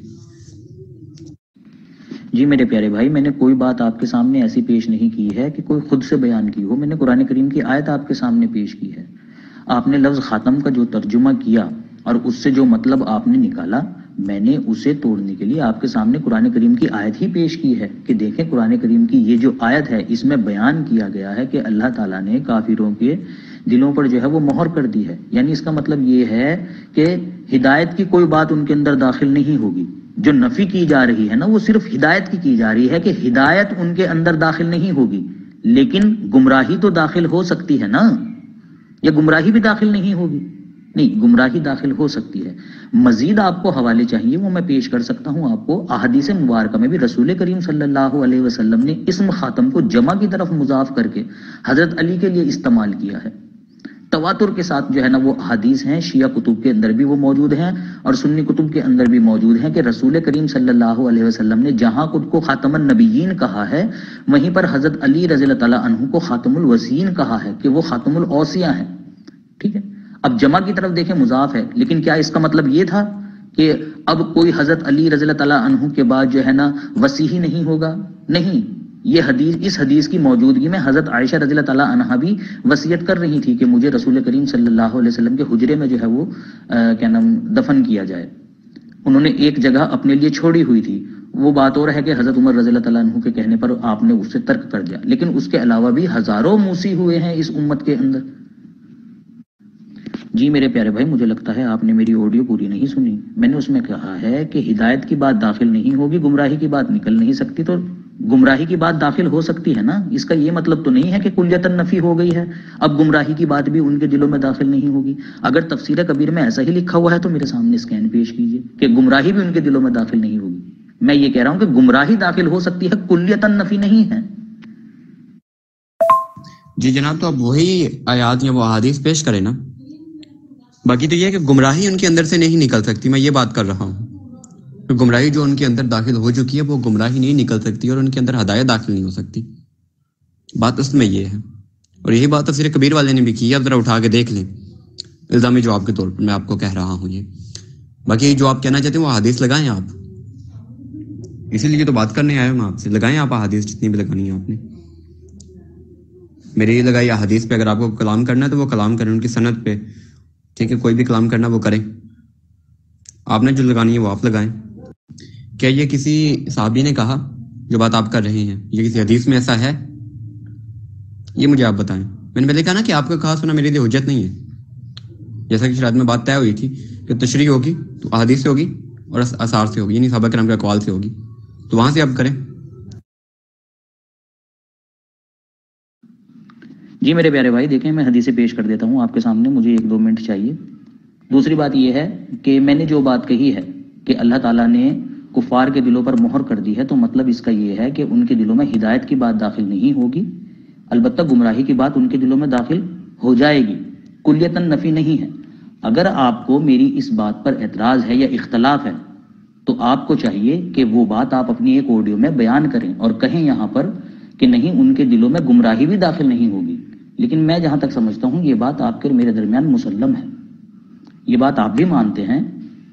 جی میرے پیارے بھائی, میں نے کوئی بات آپ کے سامنے ایسی پیش نہیں کی ہے کہ کوئی خود سے بیان کی ہو. میں نے قرآن کریم کی آیت آپ کے سامنے پیش کی ہے. آپ نے لفظ خاتم کا جو ترجمہ کیا اور اس سے جو مطلب آپ نے نکالا, میں نے اسے توڑنے کے لیے آپ کے سامنے قرآن کریم کی آیت ہی پیش کی ہے کہ دیکھیں قرآن کریم کی یہ جو آیت ہے اس میں بیان کیا گیا ہے کہ اللہ تعالیٰ نے کافروں کے دلوں پر جو ہے وہ مہر کر دی ہے. یعنی اس کا مطلب یہ ہے کہ ہدایت کی کوئی بات ان کے اندر داخل نہیں ہوگی. جو نفی کی جا رہی ہے نا وہ صرف ہدایت کی جا رہی ہے کہ ہدایت ان کے اندر داخل نہیں ہوگی, لیکن گمراہی تو داخل ہو سکتی ہے نا, یا گمراہی بھی داخل نہیں ہوگی؟ نہیں, گمراہی داخل ہو سکتی ہے. مزید آپ کو حوالے چاہیے وہ میں پیش کر سکتا ہوں آپ کو. احادیث مبارکہ میں بھی رسول کریم صلی اللہ علیہ وسلم نے اسم خاتم کو جمع کی طرف مضاف کر کے حضرت علی کے لیے استعمال کیا ہے. تواتر کے ساتھ جو ہے نا وہ احادیث ہیں, شیعہ کتب کے اندر بھی وہ موجود ہیں اور سنی کتب کے اندر بھی موجود ہیں کہ رسول کریم صلی اللہ علیہ وسلم نے جہاں خود کو خاتم النبیین کہا ہے, وہیں پر حضرت علی رضی اللہ تعالیٰ عنہ کو خاتم الوصیین کہا ہے کہ وہ خاتم الاوصیاء ہیں. ٹھیک ہے, اب جمع کی طرف دیکھیں مضاف ہے, لیکن کیا اس کا مطلب یہ تھا کہ اب کوئی حضرت علی رضی اللہ تعالیٰ عنہ کے بعد جو ہے نا وصی ہی نہیں ہوگا؟ نہیں, یہ حدیث, اس حدیث کی موجودگی میں حضرت عائشہ رضی اللہ تعالیٰ عنہا بھی وصیت کر رہی تھی کہ مجھے رسول کریم صلی اللہ علیہ وسلم کے حجرے میں جو ہے وہ کیا نام دفن کیا جائے. انہوں نے ایک جگہ اپنے لیے چھوڑی ہوئی تھی. وہ بات اور ہے کہ حضرت عمر رضی اللہ تعالیٰ عنہ کے کہنے پر آپ نے اس سے ترک کر دیا, لیکن اس کے علاوہ بھی ہزاروں موسی ہوئے ہیں اس امت کے اندر. جی میرے پیارے بھائی, مجھے لگتا ہے آپ نے میری آڈیو پوری نہیں سنی. میں نے اس میں کہا ہے کہ ہدایت کی بات داخل نہیں ہوگی, گمراہی کی بات نکل نہیں سکتی. تو گمراہی کی بات داخل ہو سکتی ہے نا, اس کا یہ مطلب تو نہیں ہے کہ کلیتاً نفی ہو گئی ہے, اب گمراہی کی بات بھی ان کے دلوں میں داخل نہیں ہوگی. اگر تفسیر کبیر میں ایسا ہی لکھا ہوا ہے تو میرے سامنے اسکین پیش کیجئے کہ گمراہی بھی ان کے دلوں میں داخل نہیں ہوگی. میں یہ کہہ رہا ہوں کہ گمراہی داخل ہو سکتی ہے, کلیتاً نفی نہیں ہے. جی جناب, تو اب وہی آیات یا وہ احادیث پیش کریں نا. باقی تو یہ ہے کہ گمراہی ان کے اندر سے نہیں نکل سکتی, میں یہ بات کر رہا ہوں. گمراہی جو ان کے اندر داخل ہو چکی ہے وہ گمراہی نہیں نکل سکتی اور ان کے اندر ہدایت داخل نہیں ہو سکتی. بات اس میں یہ ہے, اور یہی بات تفسیر کبیر والے نے بھی کی ہے. اب ذرا اٹھا کے دیکھ لیں, الزامی جواب کے طور پر میں آپ کو کہہ رہا ہوں یہ. باقی جو آپ کہنا چاہتے ہیں وہ حدیث لگائیں آپ, اسی لیے تو بات کرنے آیا ہوں میں آپ سے. لگائیں آپ حدیث جتنی بھی لگانی ہے آپ نے. میری یہ لگائی حدیث پہ, اگر آپ کو کلام کرنا ہے تو وہ کلام کریں ان کی سند پہ. ٹھیک ہے, کوئی بھی کلام کرنا وہ کریں, آپ نے جو لگانی ہے وہ آپ لگائیں. کیا یہ کسی صحابی نے کہا جو بات آپ کر رہے ہیں, یہ کسی حدیث میں ایسا ہے؟ یہ مجھے آپ بتائیں. میں نے پہلے کہا نا کہ آپ کا کہا سنا میرے لیے حجت نہیں ہے. جیسا کہ شاید میں بات طے ہوئی تھی کہ تشریح ہوگی تو احادیث سے ہوگی اور آثار سے ہوگی, یعنی صحابہ کرام کے اقوال سے ہوگی, تو وہاں سے آپ کریں. جی میرے پیارے بھائی, دیکھیں میں حدیث پیش کر دیتا ہوں آپ کے سامنے, مجھے 1-2 منٹ چاہیے. دوسری بات یہ ہے کہ میں نے جو بات کہی ہے کہ اللہ تعالیٰ نے کفار کے دلوں پر مہر کر دی ہے, تو مطلب اس کا یہ ہے کہ ان کے دلوں میں ہدایت کی بات داخل نہیں ہوگی, البتہ گمراہی کی بات ان کے دلوں میں داخل ہو جائے گی, کلیتاً نفی نہیں ہے. اگر آپ کو میری اس بات پر اعتراض ہے یا اختلاف ہے تو آپ کو چاہیے کہ وہ بات آپ اپنی ایک آڈیو میں بیان کریں اور کہیں یہاں پر کہ نہیں ان کے دلوں میں گمراہی بھی داخل نہیں ہوگی. لیکن میں جہاں تک سمجھتا ہوں یہ بات آپ کے اور میرے درمیان مسلم ہے, یہ بات آپ بھی مانتے ہیں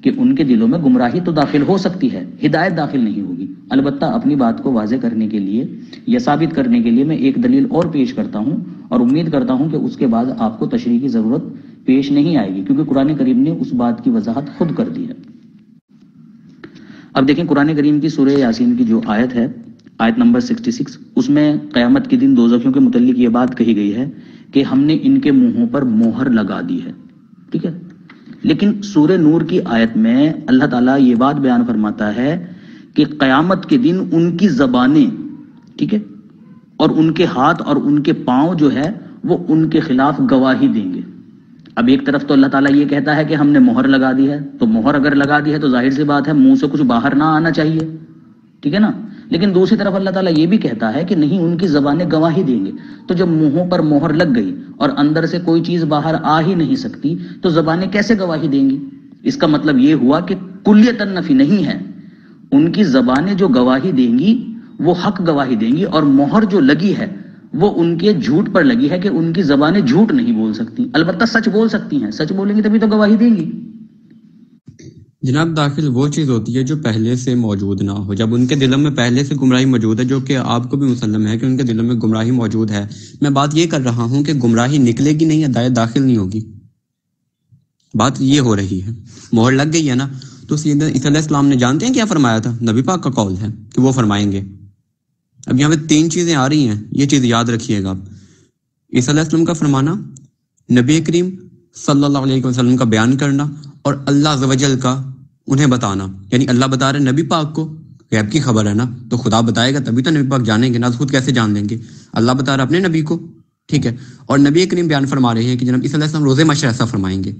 کہ ان کے دلوں میں گمراہی تو داخل ہو سکتی ہے, ہدایت داخل نہیں ہوگی. البتہ اپنی بات کو واضح کرنے کے لیے یا ثابت کرنے کے لیے میں ایک دلیل اور پیش کرتا ہوں اور امید کرتا ہوں کہ اس کے بعد آپ کو تشریح کی ضرورت پیش نہیں آئے گی، کیونکہ قرآن کریم نے اس بات کی وضاحت خود کر دی ہے۔ اب دیکھیں قرآن کریم کی سورہ یاسین کی جو آیت ہے، آیت نمبر 66، اس میں قیامت کے دن دوزخیوں کے متعلق یہ بات کہی گئی ہے کہ ہم نے ان کے منہوں پر مہر لگا دی ہے، ٹھیک ہے۔ لیکن سورہ نور کی آیت میں اللہ تعالیٰ یہ بات بیان فرماتا ہے کہ قیامت کے دن ان کی زبانیں، ٹھیک ہے، اور ان کے ہاتھ اور ان کے پاؤں جو ہے وہ ان کے خلاف گواہی دیں گے۔ اب ایک طرف تو اللہ تعالیٰ یہ کہتا ہے کہ ہم نے مہر لگا دی ہے، تو مہر اگر لگا دی ہے تو ظاہر سی بات ہے منہ سے کچھ باہر نہ آنا چاہیے، ٹھیک ہے نا۔ لیکن دوسری طرف اللہ تعالیٰ یہ بھی کہتا ہے کہ نہیں، ان کی زبانیں گواہی دیں گے۔ تو جب منہوں پر مہر لگ گئی اور اندر سے کوئی چیز باہر آ ہی نہیں سکتی تو زبانیں کیسے گواہی دیں گی؟ اس کا مطلب یہ ہوا کہ کلیتاً نفی نہیں ہے، ان کی زبانیں جو گواہی دیں گی وہ حق گواہی دیں گی، اور مہر جو لگی ہے وہ ان کے جھوٹ پر لگی ہے کہ ان کی زبانیں جھوٹ نہیں بول سکتی، البتہ سچ بول سکتی ہیں، سچ بولیں گی تبھی تو گواہی دیں گی۔ جناب داخل وہ چیز ہوتی ہے جو پہلے سے موجود نہ ہو، جب ان کے دلوں میں پہلے سے گمراہی موجود ہے، جو کہ آپ کو بھی مسلم ہے کہ ان کے دلوں میں گمراہی موجود ہے۔ میں بات یہ کر رہا ہوں کہ گمراہی نکلے گی نہیں، ہدایت داخل نہیں ہوگی، بات یہ ہو رہی ہے۔ مہر لگ گئی ہے نا، تو سیدنا عیسیٰ علیہ السلام نے جانتے ہیں کیا فرمایا تھا؟ نبی پاک کا قول ہے کہ وہ فرمائیں گے۔ اب یہاں پہ 3 چیزیں آ رہی ہیں، یہ چیز یاد رکھیے گا۔ عیسیٰ علیہ السلام کا فرمانا، نبی کریم صلی اللہ علیہ وسلم کا بیان کرنا، اور اللہ عز و جل کا انہیں بتانا، یعنی اللہ بتا رہے نبی پاک کو، غیب کی خبر ہے نا، تو خدا بتائے گا تبھی تو نبی پاک جانیں گے، نہ خود کیسے جان لیں گے؟ اللہ بتا رہا اپنے نبی کو، ٹھیک ہے، اور نبی کریم بیان فرما رہے ہیں کہ جناب عیسیٰ علیہ السلام روزے محشر ایسا فرمائیں گے۔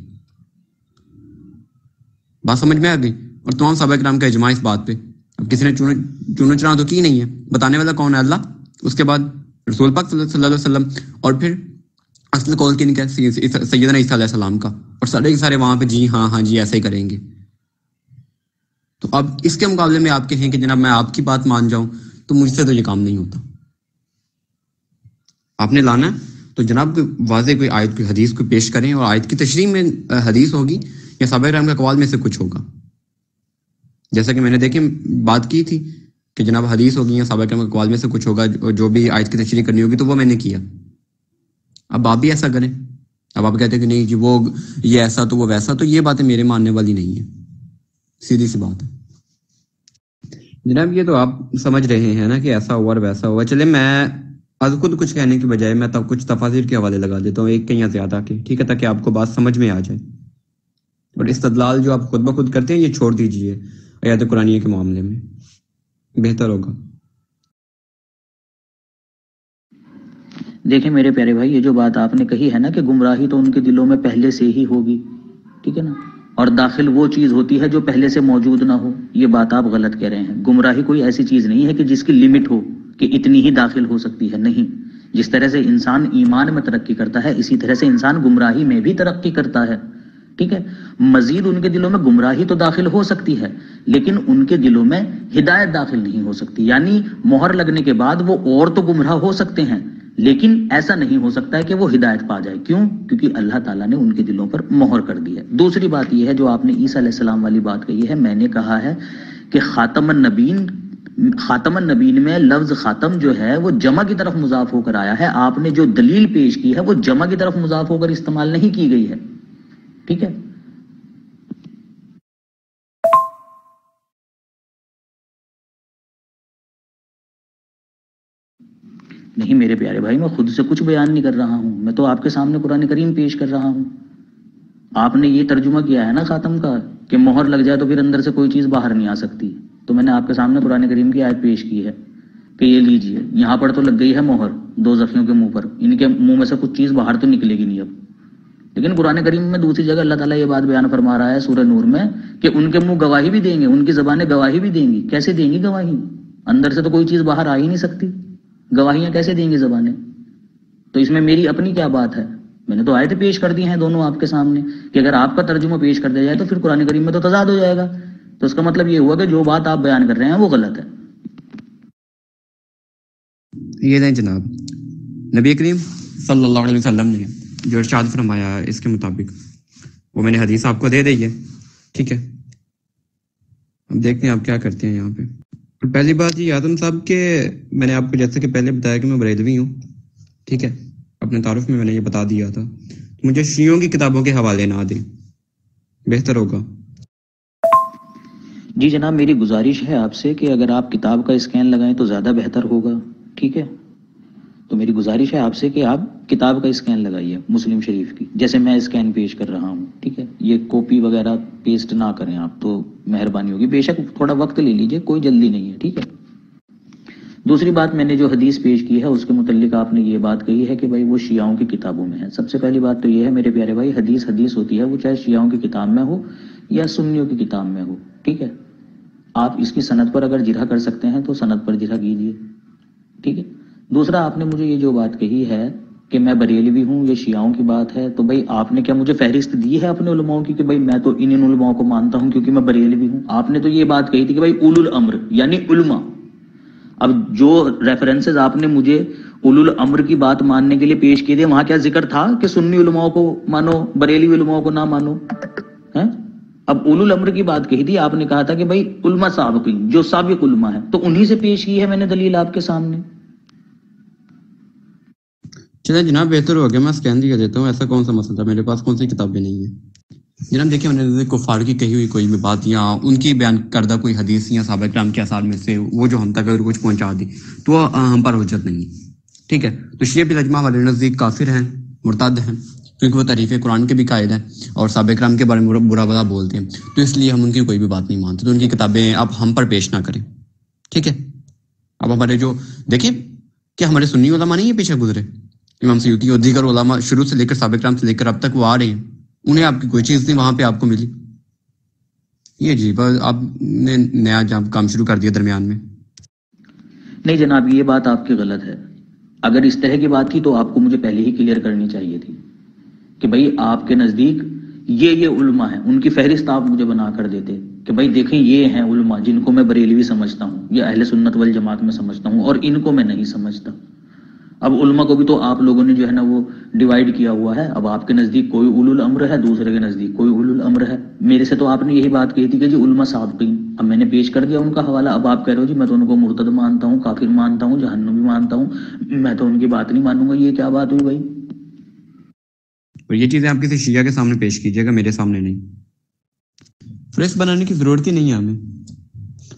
بات سمجھ میں آ گئی؟ اور تمام صحابہ کرام کا اجماع اس بات پہ۔ اب کسی نے چونو چرا تو کی نہیں ہے، بتانے والا کون ہے؟ اللہ، اس کے بعد رسول پاک صلی اللہ علیہ وسلم، اور پھر اصل قول کن کا؟ سیدنا عیسیٰ علیہ السلام کا، اور سارے کے سارے وہاں پہ جی ہاں جی ایسے ہی کریں گے۔ تو اب اس کے مقابلے میں آپ کہیں کہ جناب میں آپ کی بات مان جاؤں، تو مجھ سے تو یہ کام نہیں ہوتا۔ آپ نے لانا ہے تو جناب کوئی واضح کوئی آیت، کوئی حدیث کو پیش کریں، اور آیت کی تشریح میں حدیث ہوگی یا صحابہ کرام کے اقوال میں سے کچھ ہوگا۔ جیسا کہ میں نے دیکھیں بات کی تھی کہ جناب حدیث ہوگی یا صحابہ کرام کے اقوال میں سے کچھ ہوگا، جو بھی آیت کی تشریح کرنی ہوگی تو وہ میں نے کیا۔ اب آپ بھی ایسا کریں۔ اب آپ کہتے ہیں کہ نہیں جی وہ یہ ایسا تو وہ ویسا، تو یہ باتیں میرے ماننے والی نہیں ہے، سیدھی سی بات ہے۔ جناب یہ تو آپ سمجھ رہے ہیں نا کہ ایسا ہوا اور ویسا ہوا۔ چلے میں از خود کچھ کہنے کی بجائے میں تب کچھ تفاسیر کے حوالے لگا دیتا ہوں، ایک کہیں یا زیادہ کے، ٹھیک ہے، تاکہ آپ کو بات سمجھ میں آ جائے۔ اور استدلال جو آپ خود بخود کرتے ہیں یہ چھوڑ دیجئے آیات قرآنیہ کے معاملے میں، بہتر ہوگا۔ دیکھیں میرے پیارے بھائی، یہ جو بات آپ نے کہی ہے نا کہ گمراہی تو ان کے دلوں میں پہلے سے ہی ہوگی، ٹھیک ہے نا، اور داخل وہ چیز ہوتی ہے جو پہلے سے موجود نہ ہو، یہ بات آپ غلط کہہ رہے ہیں۔ گمراہی کوئی ایسی چیز نہیں ہے کہ جس کی لمٹ ہو کہ اتنی ہی داخل ہو سکتی ہے، نہیں۔ جس طرح سے انسان ایمان میں ترقی کرتا ہے اسی طرح سے انسان گمراہی میں بھی ترقی کرتا ہے، ٹھیک ہے۔ مزید ان کے دلوں میں گمراہی تو داخل ہو سکتی ہے، لیکن ان کے دلوں میں ہدایت داخل نہیں ہو سکتی، یعنی مہر لگنے کے بعد وہ اور تو گمراہ ہو سکتے ہیں، لیکن ایسا نہیں ہو سکتا ہے کہ وہ ہدایت پا جائے۔ کیوں؟ کیونکہ اللہ تعالیٰ نے ان کے دلوں پر مہر کر دی ہے۔ دوسری بات یہ ہے جو آپ نے عیسیٰ علیہ السلام والی بات کہی ہے، میں نے کہا ہے کہ خاتم النبیین میں لفظ خاتم جو ہے وہ جمع کی طرف مضاف ہو کر آیا ہے، آپ نے جو دلیل پیش کی ہے وہ جمع کی طرف مضاف ہو کر استعمال نہیں کی گئی ہے، ٹھیک ہے۔ نہیں میرے پیارے بھائی، میں خود سے کچھ بیان نہیں کر رہا ہوں، میں تو آپ کے سامنے قرآن کریم پیش کر رہا ہوں۔ آپ نے یہ ترجمہ کیا ہے نا خاتم کا کہ مہر لگ جائے تو پھر اندر سے کوئی چیز باہر نہیں آ سکتی، تو میں نے آپ کے سامنے قرآن کریم کی آیت پیش کی ہے کہ یہ لیجئے، یہاں پر تو لگ گئی ہے مہر دوزخیوں کے منہ پر، ان کے منہ میں سے کچھ چیز باہر تو نکلے گی نہیں اب۔ لیکن قرآن کریم میں دوسری جگہ اللہ تعالیٰ یہ بات بیان فرما رہا ہے سورہ نور میں کہ ان کے منہ گواہی بھی دیں گے، ان کی زبانیں گواہی بھی دیں گی۔ کیسے دیں گی گواہی؟ اندر سے تو کوئی چیز باہر آ ہی نہیں سکتی، گواہیاں کیسے دیں گی زبانیں؟ تو اس میں میری اپنی کیا بات ہے؟ میں نے تو آیتیں پیش کر دی ہیں دونوں آپ کے سامنے کہ اگر آپ کا ترجمہ پیش کر دیا جائے تو پھر قرآن کریم میں تو تضاد ہو جائے گا، تو اس کا مطلب یہ ہوا کہ جو بات آپ بیان کر رہے ہیں وہ غلط ہے۔ یہ دیں جناب نبی کریم صلی اللہ علیہ وسلم نے جو ارشاد فرمایا ہے اس کے مطابق وہ میں نے حدیث آپ کو دے دی ہے، ٹھیک ہے۔ اب دیکھتے ہیں آپ کیا کرتے ہیں یہاں پہ۔ پہلی بات یہ آدم صاحب کہ میں نے آپ کو جیسے کہ پہلے بتایا کہ میں بریلوی ہوں، ٹھیک ہے، اپنے تعارف میں نے یہ بتا دیا تھا۔ مجھے شیعوں کی کتابوں کے حوالے نہ دیں، بہتر ہوگا۔ جی جناب، میری گزارش ہے آپ سے کہ اگر آپ کتاب کا اسکین لگائیں تو زیادہ بہتر ہوگا، ٹھیک ہے؟ تو میری گزارش ہے آپ سے کہ آپ کتاب کا اسکین لگائیے مسلم شریف کی، جیسے میں اسکین پیش کر رہا ہوں، ٹھیک ہے؟ یہ کاپی وغیرہ پیسٹ نہ کریں آپ، تو مہربانی ہوگی۔ بے شک تھوڑا وقت لے لیجئے، کوئی جلدی نہیں ہے، ٹھیک ہے؟ دوسری بات، میں نے جو حدیث پیش کی ہے اس کے متعلق آپ نے یہ بات کہی ہے کہ بھائی وہ شیعوں کی کتابوں میں ہے۔ سب سے پہلی بات تو یہ ہے میرے پیارے بھائی، حدیث ہوتی ہے، وہ چاہے شیعوں کی کتاب میں ہو یا سنیوں کی کتاب میں ہو، ٹھیک ہے؟ آپ اس کی سند پر اگر جرح کر سکتے ہیں تو سند پر جرح کیجیے، ٹھیک ہے؟ دوسرا، آپ نے مجھے یہ جو بات کہی ہے کہ میں بریلوی ہوں، یہ شیعوں کی بات ہے، تو بھائی آپ نے کیا مجھے فہرست دی ہے اپنے علماء کی کہ بھائی میں تو ان علماء کو مانتا ہوں کیونکہ میں بریلوی ہوں؟ آپ نے تو یہ بات کہی تھی کہ بھائی اولو الامر یعنی علماء۔ اب جو ریفرنسز آپ نے مجھے اولو الامر کی بات ماننے کے لیے پیش کیے تھے، وہاں کیا ذکر تھا کہ سنی علماء کو مانو، بریلوی علماء کو نہ مانو؟ اب اولو الامر کی بات کہی تھی، آپ نے کہا تھا کہ بھائی علماء سابقین، جو سابق علماء ہیں، تو انہی سے پیش کی ہے میں نے دلیل آپ کے سامنے۔ چلے جناب، بہتر ہو گیا، میں اسکین دیا دیتا ہوں، ایسا کون سا مسئلہ تھا، میرے پاس کون سی کتابیں نہیں ہیں۔ جناب دیکھیں، میں نے کفار کی کہی ہوئی کوئی بھی بات یا ان کی بیان کردہ کوئی حدیث یا صحابہ کرام کے آثار میں سے وہ جو ہم تک اگر کچھ پہنچا دی تو وہ ہم پر حجت نہیں ہے، ٹھیک ہے؟ تو شیعہ بالاجماع ہمارے نزدیک کافر ہیں، مرتد ہیں، کیونکہ وہ تحریف قرآن کے بھی قائل ہیں اور صحابہ کرام کے بارے میں برا بھلا بولتے ہیں، تو اس لیے ہم ان کی کوئی بھی بات نہیں مانتے، تو ان کی کتابیں آپ ہم پر پیش نہ کریں، ٹھیک ہے؟ اب ہمارے جو دیکھیں کہ ہمارے سنی علماء نہیں ہیں پیچھے گزرے، امام سیوطی اور دیگر علماء شروع سے لے کر صحابہ کرام سے لے کر اب تک وہ آ رہے ہیں، انہیں آپ کی کوئی چیز نہیں وہاں پہ آپ کو ملی، یہ جی بس آپ نے نیا کام شروع کر دیا درمیان میں۔ نہیں جناب، یہ بات آپ کی غلط ہے۔ اگر اس طرح کی بات تھی تو آپ کو مجھے پہلے ہی کلیئر کرنی چاہیے تھی کہ بھائی آپ کے نزدیک یہ علماء ہیں، ان کی فہرست آپ مجھے بنا کر دیتے کہ بھائی دیکھیں یہ ہیں علماء جن کو میں بریلوی سمجھتا ہوں یا اہل سنت والجماعت میں سمجھتا ہوں اور ان کو میں نہیں سمجھتا۔ اب علماء کو بھی تو آپ لوگوں نے جو ہے نا وہ ڈیوائیڈ کیا ہوا ہے، اب آپ کے نزدیک کوئی اولو الامر ہے، دوسرے کے نزدیک کوئی اولو الامر ہے۔ میرے سے تو آپ نے یہی بات کہی تھی کہ جی علماء سابقین، اب میں نے پیش کر دیا ان کا حوالہ، اب آپ کہہ رہے ہو جی میں تو ان کو مرتد مانتا ہوں، کافر مانتا ہوں، جہنمی مانتا ہوں، میں تو ان کی بات نہیں مانوں گا، یہ کیا بات ہوئی بھائی؟ اور یہ چیزیں آپ کسی شیعہ کے سامنے پیش کیجیے گا، میرے سامنے نہیں۔ فریس بنانے کی ضرورت ہی نہیں ہے ہمیں،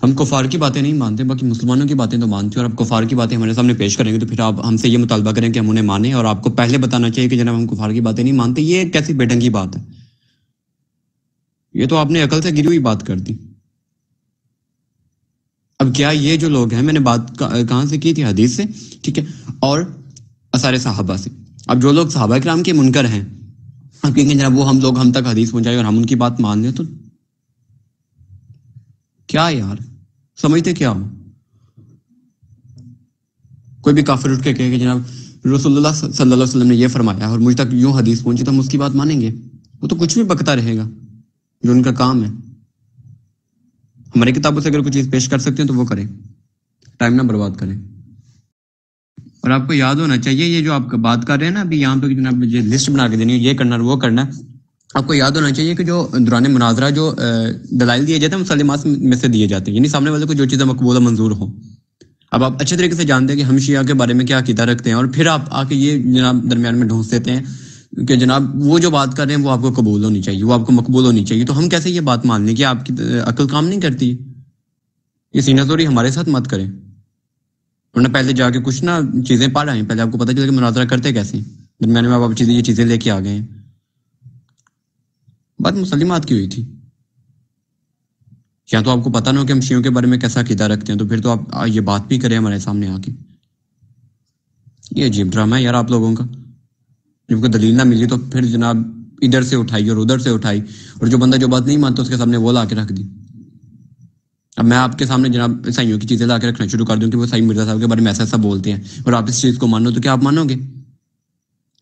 ہم کفار کی باتیں نہیں مانتے، باقی مسلمانوں کی باتیں تو مانتے ہیں، اور آپ کفار کی باتیں ہمارے سامنے پیش کریں گے تو پھر آپ ہم سے یہ مطالبہ کریں کہ ہم انہیں مانیں، اور آپ کو پہلے بتانا چاہیے کہ جناب ہم کفار کی باتیں نہیں مانتے، یہ کیسی بے ڈنگی بات ہے، یہ تو آپ نے عقل سے گری ہوئی بات کر دی۔ اب کیا یہ جو لوگ ہیں، میں نے بات کہاں سے کی تھی؟ حدیث سے، ٹھیک ہے، اور آثار صحابہ سے۔ اب جو لوگ صحابہ کرام کے منکر ہیں، اب کہیں گے جناب وہ ہم تک حدیث پہنچائے اور ہم ان کی بات مان لیں، تو کیا یار سمجھتے کیا ہو؟ کوئی بھی کافر اٹھ کے کہے کہ جناب رسول اللہ صلی اللہ علیہ وسلم نے یہ فرمایا اور مجھ تک یوں حدیث پہنچی تو ہم اس کی بات مانیں گے؟ وہ تو کچھ بھی بکتا رہے گا، جو ان کا کام ہے۔ ہماری کتابوں سے اگر کوئی چیز پیش کر سکتے ہیں تو وہ کریں، ٹائم نہ برباد کریں۔ اور آپ کو یاد ہونا چاہیے یہ جو آپ بات کر رہے ہیں نا ابھی یہاں پہ جناب یہ لسٹ بنا کے دینی ہے، یہ کرنا وہ کرنا، آپ کو یاد ہونا چاہیے کہ جو دوران مناظرہ جو دلائل دیے جاتے ہیں مسلمات میں سے دیے جاتے ہیں، یعنی سامنے والے کو جو چیزیں مقبول و منظور ہو۔ اب آپ اچھے طریقے سے جانتے ہیں کہ ہم شیعہ کے بارے میں کیا عقیدہ رکھتے ہیں، اور پھر آپ آ کے یہ جناب درمیان میں ڈھونس دیتے ہیں کہ جناب وہ جو بات کر رہے ہیں وہ آپ کو قبول ہونی چاہیے، وہ آپ کو مقبول ہونی چاہیے، تو ہم کیسے یہ بات مان لیں کہ آپ کی عقل کام نہیں کرتی؟ یہ سینہ زوری ہمارے ساتھ مت کریں، ورنہ پہلے جا کے کچھ نا چیزیں پڑھ آئیں، پہلے آپ کو پتہ چلے کہ مناظرہ کرتے کیسے ہیں، درمیان میں آپ یہ چیزیں لے کے آ گئے ہیں۔ بات مسلمات کی ہوئی تھی، یا تو آپ کو پتہ نہ ہو کہ ہم شیعوں کے بارے میں کیسا عقیدہ رکھتے ہیں، تو پھر تو آپ یہ بات بھی کریں ہمارے سامنے آ کے۔ یہ عجیب ڈرامہ ہے یار آپ لوگوں کا، جب کو دلیل نہ ملی تو پھر جناب ادھر سے اٹھائی اور ادھر سے اٹھائی، اور جو بندہ جو بات نہیں مانتا اس کے سامنے وہ لا کے رکھ دی۔ اب میں آپ کے سامنے جناب عیسائیوں کی چیزیں لا کے رکھنا شروع کر دوں کہ وہ عیسائی مرزا صاحب کے بارے میں ایسا ایسا بولتے ہیں، اور آپ اس چیز کو مانو، تو کیا آپ مانو گے؟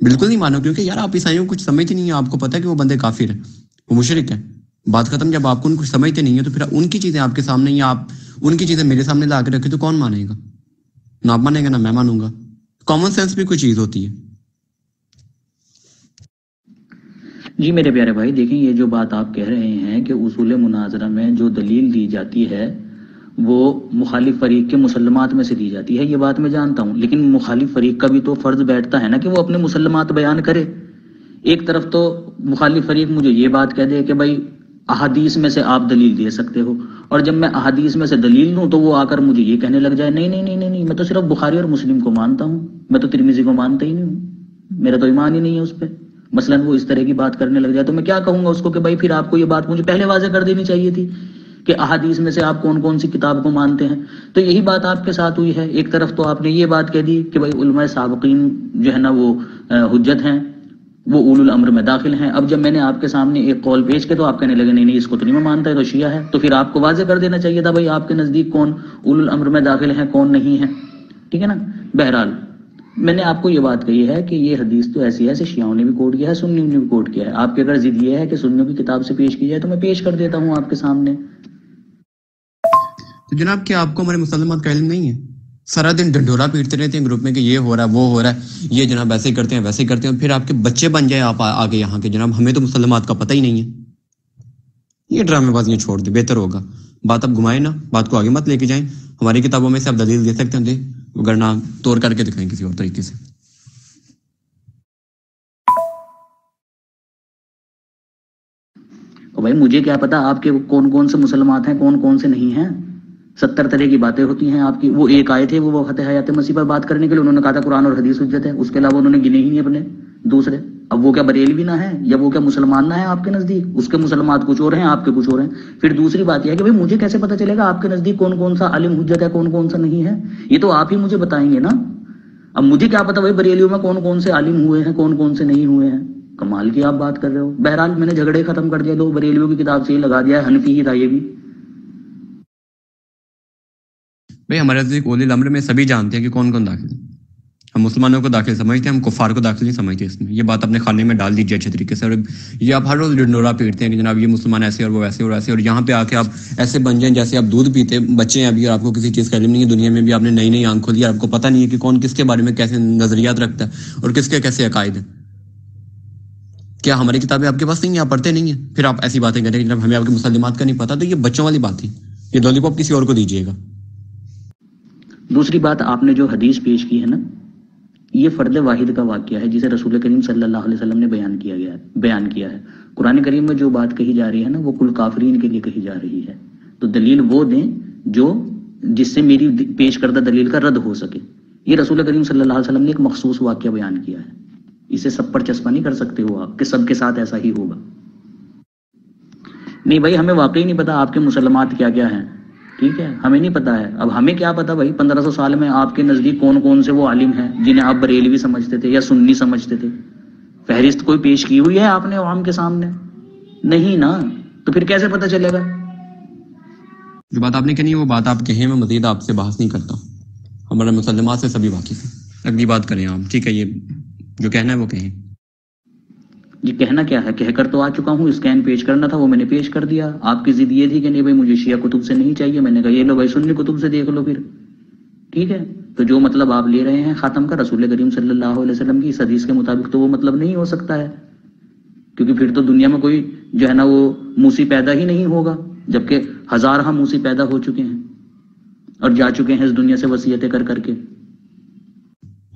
بالکل نہیں مانو، کیونکہ یار آپ عیسائیوں کو کچھ سمجھتے نہیں ہیں، آپ کو پتہ ہے کہ وہ بندے کافر ہیں، وہ مشرک ہیں، بات ختم۔ جب آپ کو ان کچھ سمجھتے نہیں ہیں تو پھر ان کی چیزیں آپ کے سامنے یا آپ ان کی چیزیں میرے سامنے لا کے رکھے تو کون مانے گا؟ نہ آپ مانے گا نہ میں مانوں گا۔ کامن سینس بھی کوئی چیز ہوتی ہے۔ جی میرے پیارے بھائی، دیکھیں یہ جو بات آپ کہہ رہے ہیں کہ اصول مناظرہ میں جو دلیل دی جاتی ہے وہ مخالف فریق کے مسلمات میں سے دی جاتی ہے، یہ بات میں جانتا ہوں، لیکن مخالف فریق کا بھی تو فرض بیٹھتا ہے نا کہ وہ اپنے مسلمات بیان کرے۔ ایک طرف تو مخالف فریق مجھے یہ بات کہہ دے کہ بھائی احادیث میں سے آپ دلیل دے سکتے ہو، اور جب میں احادیث میں سے دلیل دوں تو وہ آ کر مجھے یہ کہنے لگ جائے نہیں نہیں نہیں نہیں نہیں، میں تو صرف بخاری اور مسلم کو مانتا ہوں، میں تو ترمذی کو مانتا ہی نہیں ہوں، میرا تو ایمان ہی نہیں ہے اس پہ، مثلاً وہ اس طرح کی بات کرنے لگ جائے تو میں کیا کہوں گا اس کو کہ بھائی پھر آپ کو یہ بات مجھے پہلے واضح کر دینی چاہیے تھی کہ احادیث میں سے آپ کون کون سی کتاب کو مانتے ہیں۔ تو یہی بات آپ کے ساتھ ہوئی ہے، ایک طرف تو آپ نے یہ بات کہہ دی کہ بھائی علماء سابقین جو ہے نا وہ حجت ہیں، وہ اولو الامر میں داخل ہیں۔ اب جب میں نے آپ کے سامنے ایک قول پیش کیا تو آپ کہنے لگے نہیں نہیں اس کو تو نہیں میں مانتا ہے، تو شیعہ ہے، تو پھر آپ کو واضح کر دینا چاہیے تھا بھائی آپ کے نزدیک کون اولو الامر میں داخل ہیں کون نہیں ہے، ٹھیک ہے نا۔ بہرحال میں نے آپ کو یہ بات کہی ہے کہ یہ حدیث تو ایسی ہے کہ شیعوں نے بھی کوٹ کیا ہے، سنیوں نے بھی کوٹ کیا ہے، آپ کی اگر ضد یہ ہے کہ سنیوں کی کتاب سے پیش کی جائے تو میں پیش کر دیتا ہوں آپ کے سامنے۔ تو جناب کیا آپ کو ہمارے مسلمات کا علم نہیں ہے؟ سارا دن ڈنڈورا پیٹتے رہتے ہیں گروپ میں کہ یہ ہو رہا ہے وہ ہو رہا ہے، یہ جناب ایسے کرتے ہیں ویسے کرتے ہیں، پھر آپ کے بچے بن جائے آپ آگے یہاں کے جناب ہمیں تو مسلمات کا پتہ ہی نہیں ہے۔ یہ ڈرامے بازیاں چھوڑ دیں، بہتر ہوگا، بات اب گھمائیں نا، بات کو آگے مت لے کے جائیں۔ ہماری کتابوں میں سے آپ دلیل دے سکتے ہیں دیں، ورنہ توڑ کر کے دکھائیں کسی اور طریقے سے۔ بھائی مجھے کیا پتا آپ کے کون کون سے مسلمات ہیں کون کون سے نہیں ہیں، 70 طرح کی باتیں ہوتی ہیں آپ کی۔ وہ ایک آئے تھے وہ وقت حیات مسیح پر بات کرنے کے لیے، انہوں نے کہا تھا قرآن اور حدیث حجت ہے، اس کے علاوہ انہوں نے گنے ہی نہیں اپنے دوسرے۔ اب وہ کیا بریلوی نہ ہے یا وہ کیا مسلمان نہ ہے آپ کے نزدیک؟ اس کے مسلمات کچھ اور ہیں آپ کے کچھ اور ہیں۔ پھر دوسری بات یہ ہے کہ بھائی مجھے کیسے پتا چلے گا آپ کے نزدیک کون کون سا عالم حجت ہے کون کون سا نہیں ہے؟ یہ تو آپ ہی مجھے بتائیں گے نا۔ اب مجھے کیا پتا بھائی بریلیوں میں کون کون سے عالم ہوئے ہیں کون کون سے نہیں ہوئے ہیں؟ کمال کی آپ بات کر رہے ہو۔ بہرحال میں نے جھگڑے ختم کر دیا، دو بریلیوں کی کتاب سے ہی لگا دیا ہے، حنفی ہی تھا یہ بھی۔ بھائی ہمارے نزدیک اولی الامر میں سبھی جانتے ہیں کہ کون کون داخل ہے، ہم مسلمانوں کو داخل سمجھتے ہیں، ہم کفار کو داخل نہیں سمجھتے اس میں۔ یہ بات اپنے خانے میں ڈال دیجیے اچھے طریقے سے۔ اور یہ آپ ہر روز ڈنڈورا پیٹتے ہیں کہ جناب یہ مسلمان ایسے اور وہ ویسے اور ایسے، اور یہاں پہ آ کے آپ ایسے بن جائیں جیسے آپ دودھ پیتے بچے ہیں ابھی، اور آپ کو کسی چیز کا علم نہیں ہے، دنیا میں بھی آپ نے نئی نئی آنکھ کھولی ہے، آپ کو پتہ نہیں ہے کہ کون کس کے بارے میں کیسے نظریات رکھتا ہے اور کس کے کیسے عقائد ہیں۔ کیا ہماری کتابیں آپ کے پاس نہیں ہیں، آپ پڑھتے نہیں ہیں، پھر آپ ایسی باتیں کریں کہ جناب ہمیں آپ کے مسلمات کا نہیں پتا؟ تو یہ بچوں والی بات ہے، یہ لالی پاپ کسی اور کو دیجیے گا۔ دوسری بات آپ نے جو حدیث پیش کی ہے نا، یہ فرد واحد کا واقعہ ہے جسے رسول کریم صلی اللہ علیہ وسلم نے بیان کیا ہے۔ قرآن کریم میں جو بات کہی جا رہی ہے نا وہ کل کافرین کے لیے کہی جا رہی ہے، تو دلیل وہ دیں جس سے میری پیش کردہ دلیل کا رد ہو سکے۔ یہ رسول کریم صلی اللہ علیہ وسلم نے ایک مخصوص واقعہ بیان کیا ہے، اسے سب پر چسپاں نہیں کر سکتے ہو آپ کہ سب کے ساتھ ایسا ہی ہوگا۔ نہیں بھائی ہمیں واقعی نہیں پتا آپ کے مسلمات کیا کیا ہیں، ٹھیک ہے، ہمیں نہیں پتا ہے۔ اب ہمیں کیا پتا بھائی 1500 سال میں آپ کے نزدیک کون کون سے وہ عالم ہیں جنہیں آپ بریلوی سمجھتے تھے یا سنی سمجھتے تھے؟ فہرست کوئی پیش کی ہوئی ہے آپ نے عوام کے سامنے؟ نہیں نا، تو پھر کیسے پتا چلے گا؟ جو بات آپ نے کہی وہ بات آپ کہیں، میں مزید آپ سے بحث نہیں کرتا، ہمارے مسلمات سے سبھی واقف ہیں۔ اگلی بات کریں آپ، ٹھیک ہے، یہ جو کہنا ہے وہ کہیں۔ جی کہنا کیا ہے، کہہ کر تو آ چکا ہوں، اسکین پیش کرنا تھا وہ میں نے پیش کر دیا۔ آپ کی ضد یہ تھی کہ نہیں بھائی مجھے شیعہ کتب سے نہیں چاہیے، میں نے کہا یہ لو بھائی سنی کتب سے دیکھ لو پھر، ٹھیک ہے۔ تو جو مطلب آپ لے رہے ہیں خاتم کا رسول کریم صلی اللہ علیہ وسلم کی اس حدیث کے مطابق تو وہ مطلب نہیں ہو سکتا ہے، کیونکہ پھر تو دنیا میں کوئی جو ہے نا وہ موسی پیدا ہی نہیں ہوگا، جبکہ ہزارہ موسی پیدا ہو چکے ہیں اور جا چکے ہیں اس دنیا سے وصیتیں کر کر کے۔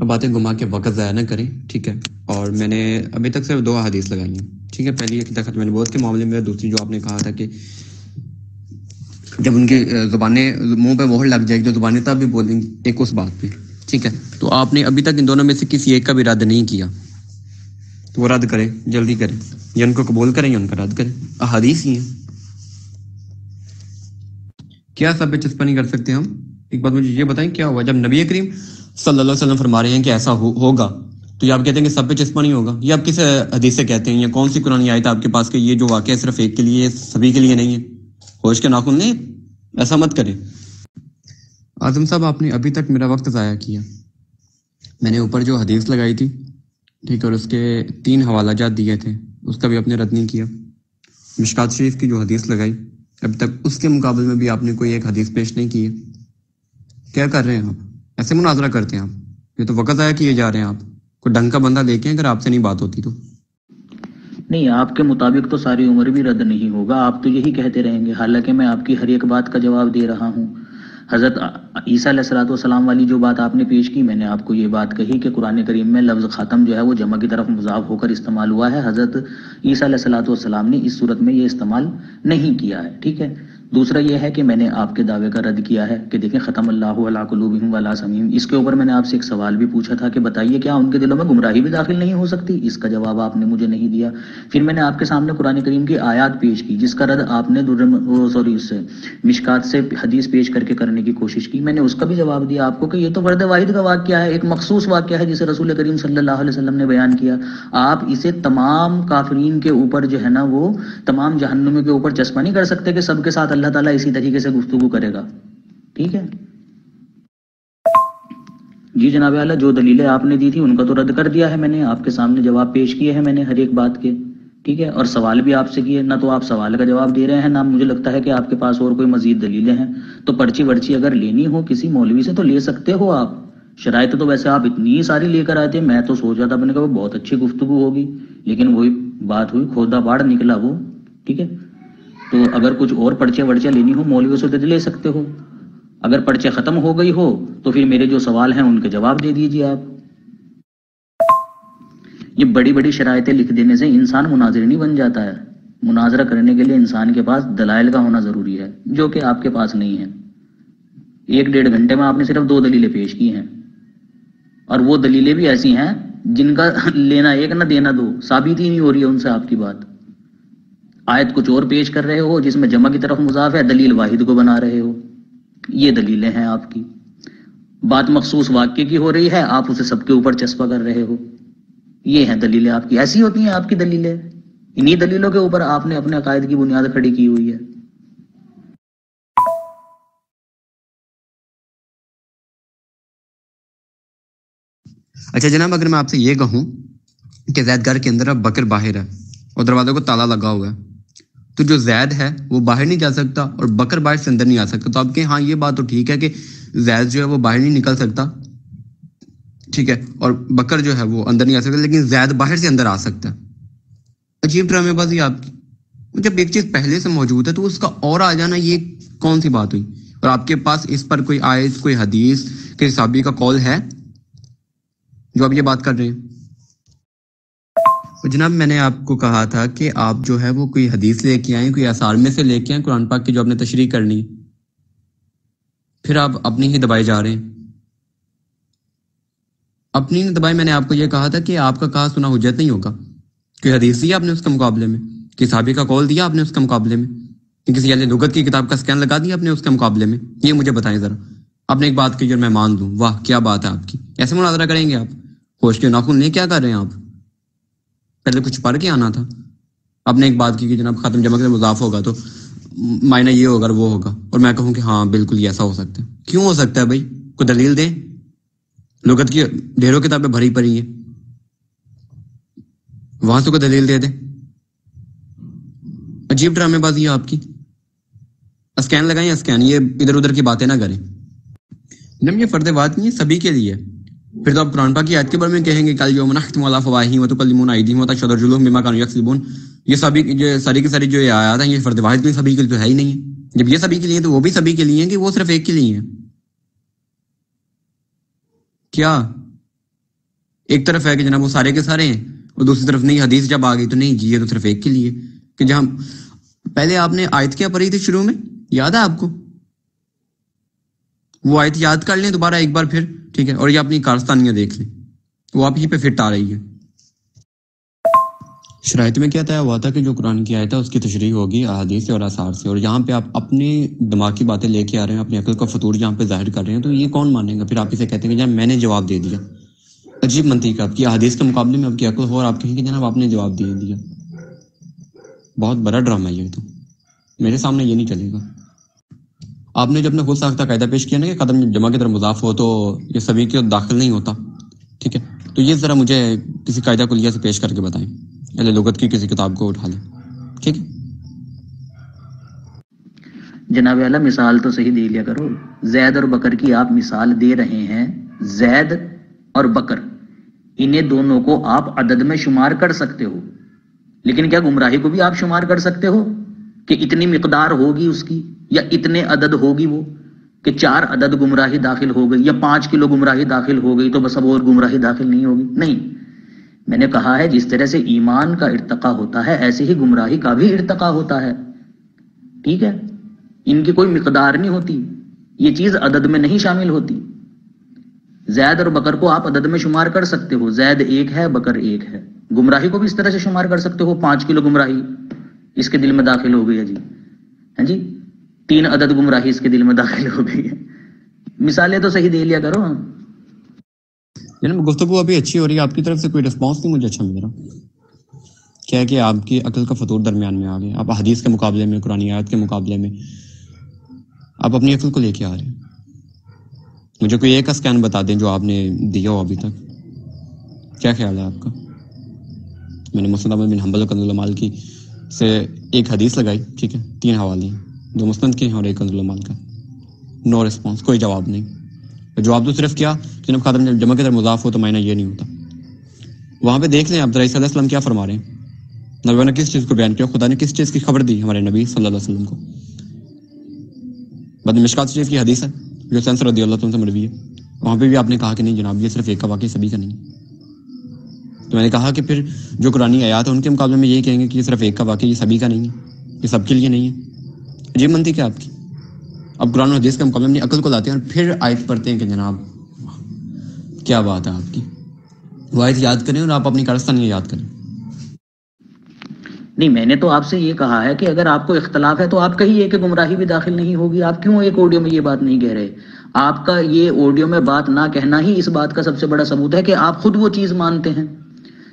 باتیں گھما کے وقت ضائع نہ کریں، ٹھیک ہے۔ اور میں نے ابھی تک صرف 2 حدیث لگائی ہیں، ٹھیک ہے۔ پہلی ایک ختم نبوت کے معاملے میں، دوسری جو آپ نے کہا تھا کہ جب ان کی زبانیں منہ پہ مہر لگ جائے گی تو زبانیں تب بھی بولیں گی، ایک اس بات پہ، ٹھیک ہے۔ تو آپ نے ابھی تک ان دونوں میں سے کسی ایک کا بھی رد نہیں کیا، تو وہ رد کریں، جلدی کریں، یا ان کو قبول کریں یا ان کا رد کریں، احادیث ہی ہیں۔ کیا سب پہ چسپاں نہیں کر سکتے ہم؟ ایک بات مجھے یہ بتائیں، کیا ہوا جب نبی کریم صلی اللہ علیہ وسلم فرما رہے ہیں کہ ایسا ہوگا، تو یہ آپ کہتے ہیں کہ سب پہ چسپاں نہیں ہوگا؟ یہ آپ کس حدیث سے کہتے ہیں، یا کون سی قرآن آیت آپ کے پاس کہ یہ جو واقعہ صرف ایک کے لیے سبھی کے لیے نہیں ہے؟ ہوش کے ناخن نہیں، ایسا مت کریں۔ اعظم صاحب آپ نے ابھی تک میرا وقت ضائع کیا۔ میں نے اوپر جو حدیث لگائی تھی، ٹھیک ہے، اور اس کے 3 حوالہ جات دیے تھے، اس کا بھی آپ نے رد نہیں کیا۔ مشکات شریف کی جو حدیث لگائی ابھی تک اس کے مقابلے میں بھی آپ نے کوئی ایک حدیث پیش نہیں کی ہے۔ کیا کر رہے ہیں آپ؟ ایسے مناظرہ کرتے ہیں آپ؟ یہ تو وقت ضائع کیے جا رہے ہیں آپ۔ کوئی ڈنگ کا بندہ لے کے اگر آپ سے نہیں بات ہوتی تو۔ نہیں آپ کے مطابق تو ساری عمر بھی رد نہیں ہوگا، آپ تو یہی کہتے رہیں گے، حالانکہ میں آپ کی ہر ایک بات کا جواب دے رہا ہوں، حضرت عیسیٰ علیہ الصلوۃ والسلام والی جو بات آپ نے پیش کی، میں نے آپ کو یہ بات کہی کہ قرآن کریم میں لفظ ختم جو ہے وہ جمع کی طرف مضاف ہو کر استعمال ہوا ہے، حضرت عیسیٰ علیہ الصلوۃ والسلام نے اس صورت میں یہ استعمال نہیں کیا ہے، ٹھیک ہے۔ دوسرا یہ ہے کہ میں نے آپ کے دعوے کا رد کیا ہے کہ دیکھیں ختم اللہ علی قلوبہم وعلی سمعہم، اس کے اوپر میں نے آپ سے ایک سوال بھی پوچھا تھا کہ بتائیے کیا ان کے دلوں میں گمراہی بھی داخل نہیں ہو سکتی؟ اس کا جواب آپ نے مجھے نہیں دیا۔ پھر میں نے آپ کے سامنے قرآن کریم کی آیات پیش کی جس کا رد آپ نے مشکات سے حدیث پیش کر کے کرنے کی کوشش کی، میں نے اس کا بھی جواب دیا آپ کو کہ یہ تو فرد واحد کا واقعہ ہے، ایک مخصوص واقعہ ہے جسے رسول کریم صلی اللہ علیہ وسلم نے بیان کیا۔ آپ اسے تمام کافرین کے اوپر جو ہے نا وہ تمام جہنمیوں کے اوپر چسپا نہیں کر سکتے کہ سب کے ساتھ اللہ تعالیٰ اسی طریقے سے گفتگو کرے گا، ٹھیک ہے جی جناب اعلیٰ۔ جو دلیلیں آپ نے دی تھی ان کا تو رد کر دیا ہے میں نے، آپ کے سامنے جواب پیش کیے ہیں میں نے ہر ایک بات کے، ٹھیک ہے، اور سوال بھی آپ سے کیے، نہ تو آپ سوال کا جواب دے رہے ہیں، نہ مجھے لگتا ہے کہ آپ کے پاس اور کوئی مزید دلیلیں ہیں۔ تو پرچی ورچی اگر لینی ہو کسی مولوی سے تو لے سکتے ہو آپ، شرائط تو ویسے آپ اتنی ساری لے کر آئے تھے، میں تو سوچ رہا تھا میں نے کہا وہ بہت اچھی گفتگو ہوگی، لیکن وہی بات ہوئی کھودا باڑ نکلا وہ، ٹھیک ہے۔ تو اگر کچھ اور پرچے ورچے لینی ہو مولویوں سے تو لے سکتے ہو، اگر پرچے ختم ہو گئی ہو تو پھر میرے جو سوال ہیں ان کے جواب دے دیجیے آپ۔ یہ بڑی بڑی شرائطیں لکھ دینے سے انسان مناظر نہیں بن جاتا ہے، مناظرہ کرنے کے لیے انسان کے پاس دلائل کا ہونا ضروری ہے، جو کہ آپ کے پاس نہیں ہے۔ 1-1.5 گھنٹے میں آپ نے صرف 2 دلیلیں پیش کی ہیں، اور وہ دلیلیں بھی ایسی ہیں جن کا لینا ایک نہ دینا دو، ثابت ہی نہیں ہو رہی ہے ان سے آپ کی بات۔ آیت کچھ اور پیش کر رہے ہو جس میں جمع کی طرف مضاف ہے، دلیل واحد کو بنا رہے ہو، یہ دلیلیں ہیں آپ کی۔ بات مخصوص واقعے کی ہو رہی ہے، آپ اسے سب کے اوپر چسپا کر رہے ہو، یہ ہیں دلیلیں آپ کی، ایسی ہوتی ہیں آپ کی دلیلیں، انہی دلیلوں کے اوپر آپ نے اپنے عقائد کی بنیاد کھڑی کی ہوئی ہے۔ اچھا جناب، اگر میں آپ سے یہ کہوں کہ زید گھر کے اندر اب بکر باہر ہے اور دروازے کو تالا لگا ہوا ہے، تو جو زید ہے وہ باہر نہیں جا سکتا اور بکر باہر سے اندر نہیں آ سکتا، تو آپ کہ ہاں یہ بات تو ٹھیک ہے کہ زید جو ہے وہ باہر نہیں نکل سکتا، ٹھیک ہے، اور بکر جو ہے وہ اندر نہیں آ سکتا، لیکن زید باہر سے اندر آ سکتا ہے۔ عجیب ڈرامے بازی آپ کی، جب ایک چیز پہلے سے موجود ہے تو اس کا اور آ جانا یہ کون سی بات ہوئی؟ اور آپ کے پاس اس پر کوئی آیت کوئی حدیث کہ صحابی کا قول ہے جو آپ یہ بات کر رہے ہیں؟ جناب میں نے آپ کو کہا تھا کہ آپ جو ہے وہ کوئی حدیث لے کے آئیں، کوئی آثار میں سے لے کے آئیں قرآن پاک کی جو آپ نے تشریح کرنی ہے، پھر آپ اپنی ہی دبائے جا رہے ہیں، اپنی ہی دبائے۔ میں نے آپ کو یہ کہا تھا کہ آپ کا کہا سنا حجت نہیں ہوگا، کوئی حدیث دیا آپ نے اس کے مقابلے میں، کہ صحابی کا قول دیا آپ نے اس کے مقابلے میں، کہ کسی اہل لغت کی کتاب کا سکین لگا دیا آپ نے اس کے مقابلے میں، یہ مجھے بتائیں ذرا۔ آپ نے ایک بات کی اور میں مان دوں، واہ کیا بات ہے آپ کی، ایسے مناظرہ کریں گے آپ؟ ہوش کے ناخن نہیں، کیا کر رہے ہیں آپ؟ پہلے کچھ پڑھ کے آنا تھا۔ آپ نے ایک بات کی کہ جناب ختم جمع سے مضاف ہوگا تو معنی یہ ہوگا اور وہ ہوگا، اور میں کہوں کہ ہاں بالکل یہ ایسا ہو سکتا ہے۔ کیوں ہو سکتا ہے بھائی؟ کوئی دلیل دیں، لغت کی ڈھیروں کتابیں بھری پڑی ہیں، وہاں سے کوئی دلیل دے دیں۔ عجیب ڈرامے بازی ہے آپ کی، اسکین لگائیں اسکین، یہ ادھر ادھر کی باتیں نہ کریں۔ جب یہ فرد واحد نہیں ہے، سبھی کے لیے۔ پھر تو آپ قرآن پاک کی آیت کے بارے میں کہیں گے کل یوم نختم علی افواہہم وتکلمنا ایدیہم وتشہد ارجلہم بما کانوا یکسبون، یہ سبھی ساری کی ساری جو آیات ہیں یہ فرد واحد کے سبھی کے لیے تو ہے ہی نہیں ہے۔ جب یہ سبھی کے لیے تو وہ بھی سبھی کے لیے ہیں کہ وہ صرف ایک کے لیے ہیں؟ کیا ایک طرف ہے کہ جناب وہ سارے کے سارے ہیں، اور دوسری طرف نہیں، حدیث جب آ گئی تو نہیں جی یہ تو صرف ایک کے لیے، کہ جہاں پہلے آپ نے آیت کیا پڑھی تھی شروع میں، یاد ہے آپ کو؟ وہ آیت یاد کر لیں دوبارہ ایک بار پھر، ٹھیک ہے، اور یہ اپنی کارستانیاں دیکھ لیں، وہ آپ ہی پہ فٹ آ رہی ہے۔ شرائط میں کیا طے ہوا تھا کہ جو قرآن کی آیت ہے اس کی تشریح ہوگی احادیث سے اور آثار سے، اور یہاں پہ آپ اپنے دماغ کی باتیں لے کے آ رہے ہیں، اپنی عقل کا فطور یہاں پہ ظاہر کر رہے ہیں، تو یہ کون مانے گا؟ پھر آپ اسے کہتے ہیں کہ جناب میں نے جواب دے دیا۔ عجیب منطق آپ کی، احادیث کے مقابلے میں آپ کی عقل ہو اور آپ کہیں کہ جناب آپ نے جواب دے دیا۔ بہت بڑا ڈرامہ ہے یہ، تو میرے سامنے یہ نہیں چلے گا۔ آپ نے جو اپنے خود ساختہ قاعدہ پیش کیا نا کہ قدم جمع کی طرف مضاف ہو تو یہ سبھی کے داخل نہیں ہوتا، ٹھیک ہے، تو یہ ذرا مجھے کسی قاعدہ کلیہ سے پیش کر کے بتائیں، اہل لغت کی کسی کتاب کو اٹھا لیں، ٹھیک ہے۔ جناب اعلیٰ مثال تو صحیح دے لیا کرو، زید اور بکر کی آپ مثال دے رہے ہیں، زید اور بکر انہیں دونوں کو آپ عدد میں شمار کر سکتے ہو، لیکن کیا گمراہی کو بھی آپ شمار کر سکتے ہو کہ اتنی مقدار ہوگی اس کی یا اتنے عدد ہوگی وہ؟ کہ 4 عدد گمراہی داخل ہو گئی یا 5 کلو گمراہی داخل ہو گئی تو بس اب اور گمراہی داخل نہیں ہوگی. نہیں، میں نے کہا ہے جس طرح سے ایمان کا ارتقا ہوتا ہے ایسے ہی گمراہی کا بھی ارتقا ہوتا ہے. ٹھیک ہے، ان کی کوئی مقدار نہیں ہوتی، یہ چیز عدد میں نہیں شامل ہوتی. زید اور بکر کو آپ عدد میں شمار کر سکتے ہو، زید 1 ہے، بکر 1 ہے. گمراہی کو بھی اس طرح سے شمار کر سکتے ہو، 5 کلو گمراہی اس کے دل میں داخل ہو گئی ہے جی، ہاں جی، 3 عدد گمراہی اس کے دل میں داخل ہو گئی ہے. مثالیں تو صحیح دے لیا کرو. گفتگو ابھی اچھی ہو رہی ہے، آپ کی طرف سے کوئی رسپانس نہیں مجھے اچھا مل رہا. کیا ہے کہ آپ کی عقل کا فطور درمیان میں آ گیا، آپ حدیث کے مقابلے میں، قرآن آیات کے مقابلے میں آپ اپنی عقل کو لے کے آ رہے ہیں. مجھے کوئی ایک کا اسکین بتا دیں جو آپ نے دیا ہو ابھی تک. کیا خیال ہے آپ کا؟ میں نے مسند احمد بن حنبل و کنز المال کی سے ایک حدیث لگائی، ٹھیک ہے، 3 حوالے ہیں، 2 مسند کے ہیں اور ایک کنز المال کا. نو رسپانس، کوئی جواب نہیں. جواب تو صرف کیا کہ جناب خادم جمع کے در مضاف ہو تو معنی یہ نہیں ہوتا. وہاں پہ دیکھ لیں آپ ذرا، عیسیٰ علیہ السلام کیا فرما رہے ہیں. نبی نے کس چیز کو بیان کیا، خدا نے کس چیز کی خبر دی ہمارے نبی صلی اللہ علیہ وسلم کو. بعد مشکات شریف کی حدیث ہے جو سنس رضی اللہ عنہ سے مروی ہے، وہاں پہ بھی آپ نے کہا کہ نہیں جناب یہ صرف ایک کا واقعہ، سبھی کا نہیں. تو میں نے کہا کہ پھر جو قرآنی آیات ہیں ان کے مقابلے میں یہ کہیں گے کہ یہ صرف ایک کا واقعہ، یہ سبھی کا نہیں ہے، یہ سب کے لیے نہیں ہے. عجیب منطق ہے آپ کی. اب قرآن و حدیث کے مقابلے میں عقل کو لاتے ہیں اور پھر آیت پڑھتے ہیں کہ جناب کیا بات ہے آپ کی. وہ آیت یاد کریں اور آپ اپنی کارستانی یاد کریں. نہیں، میں نے تو آپ سے یہ کہا ہے کہ اگر آپ کو اختلاف ہے تو آپ کہیے کہ گمراہی بھی داخل نہیں ہوگی. آپ کیوں ایک آڈیو میں یہ بات نہیں کہہ رہے؟ آپ کا یہ آڈیو میں بات نہ کہنا ہی اس بات کا سب سے بڑا ثبوت ہے کہ آپ خود وہ چیز مانتے ہیں.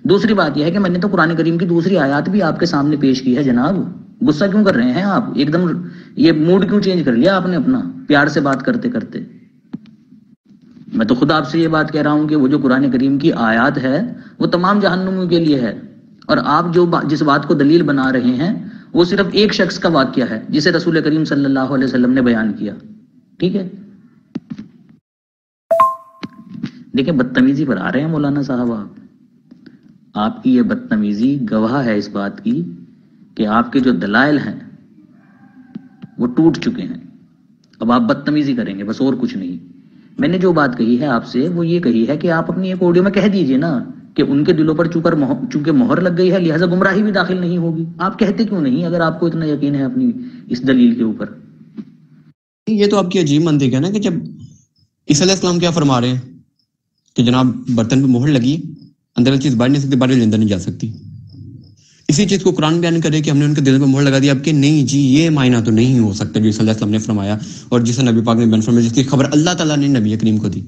دوسری بات یہ ہے کہ میں نے تو قرآن کریم کی دوسری آیات بھی آپ کے سامنے پیش کی ہے. جناب غصہ کیوں کر رہے ہیں آپ؟ ایک دم یہ موڈ کیوں چینج کر لیا آپ نے اپنا پیار سے بات کرتے کرتے؟ میں تو خود آپ سے یہ بات کہہ رہا ہوں کہ وہ جو قرآن کریم کی آیات ہے وہ تمام جہنمیوں کے لیے ہے، اور آپ جس بات کو دلیل بنا رہے ہیں وہ صرف ایک شخص کا واقعہ ہے جسے رسول کریم صلی اللہ علیہ وسلم نے بیان کیا. ٹھیک ہے، دیکھیں بدتمیزی پر آ رہے ہیں مولانا صاحب. آپ کی یہ بدتمیزی گواہ ہے اس بات کی کہ آپ کے جو دلائل ہیں وہ ٹوٹ چکے ہیں. اب آپ بدتمیزی کریں گے بس، اور کچھ نہیں. میں نے جو بات کہی ہے آپ سے وہ یہ کہی ہے کہ آپ اپنی ایک آڈیو میں کہہ دیجئے نا کہ ان کے دلوں پر چونکہ مہر لگ گئی ہے لہٰذا گمراہی بھی داخل نہیں ہوگی. آپ کہتے کیوں نہیں اگر آپ کو اتنا یقین ہے اپنی اس دلیل کے اوپر؟ یہ تو آپ کی عجیب منطق ہے نا کہ جب عیسیٰ علیہ السلام کیا فرما رہے ہیں کہ جناب برتن پہ مہر لگی، اندر والی چیز باہر نہیں سکتی، باہر والی اندر نہیں جا سکتی. اسی چیز کو قرآن بیان کرے کہ ہم نے ان کے دل پہ مہر لگا دی. آپ کے نہیں جی، یہ معنی تو نہیں ہو سکتا جو عیسیٰ علیہ السلام نے فرمایا اور جسے نبی پاک نے بیان فرمایا، جس کی خبر اللہ تعالیٰ نے نبی کریم کو دی.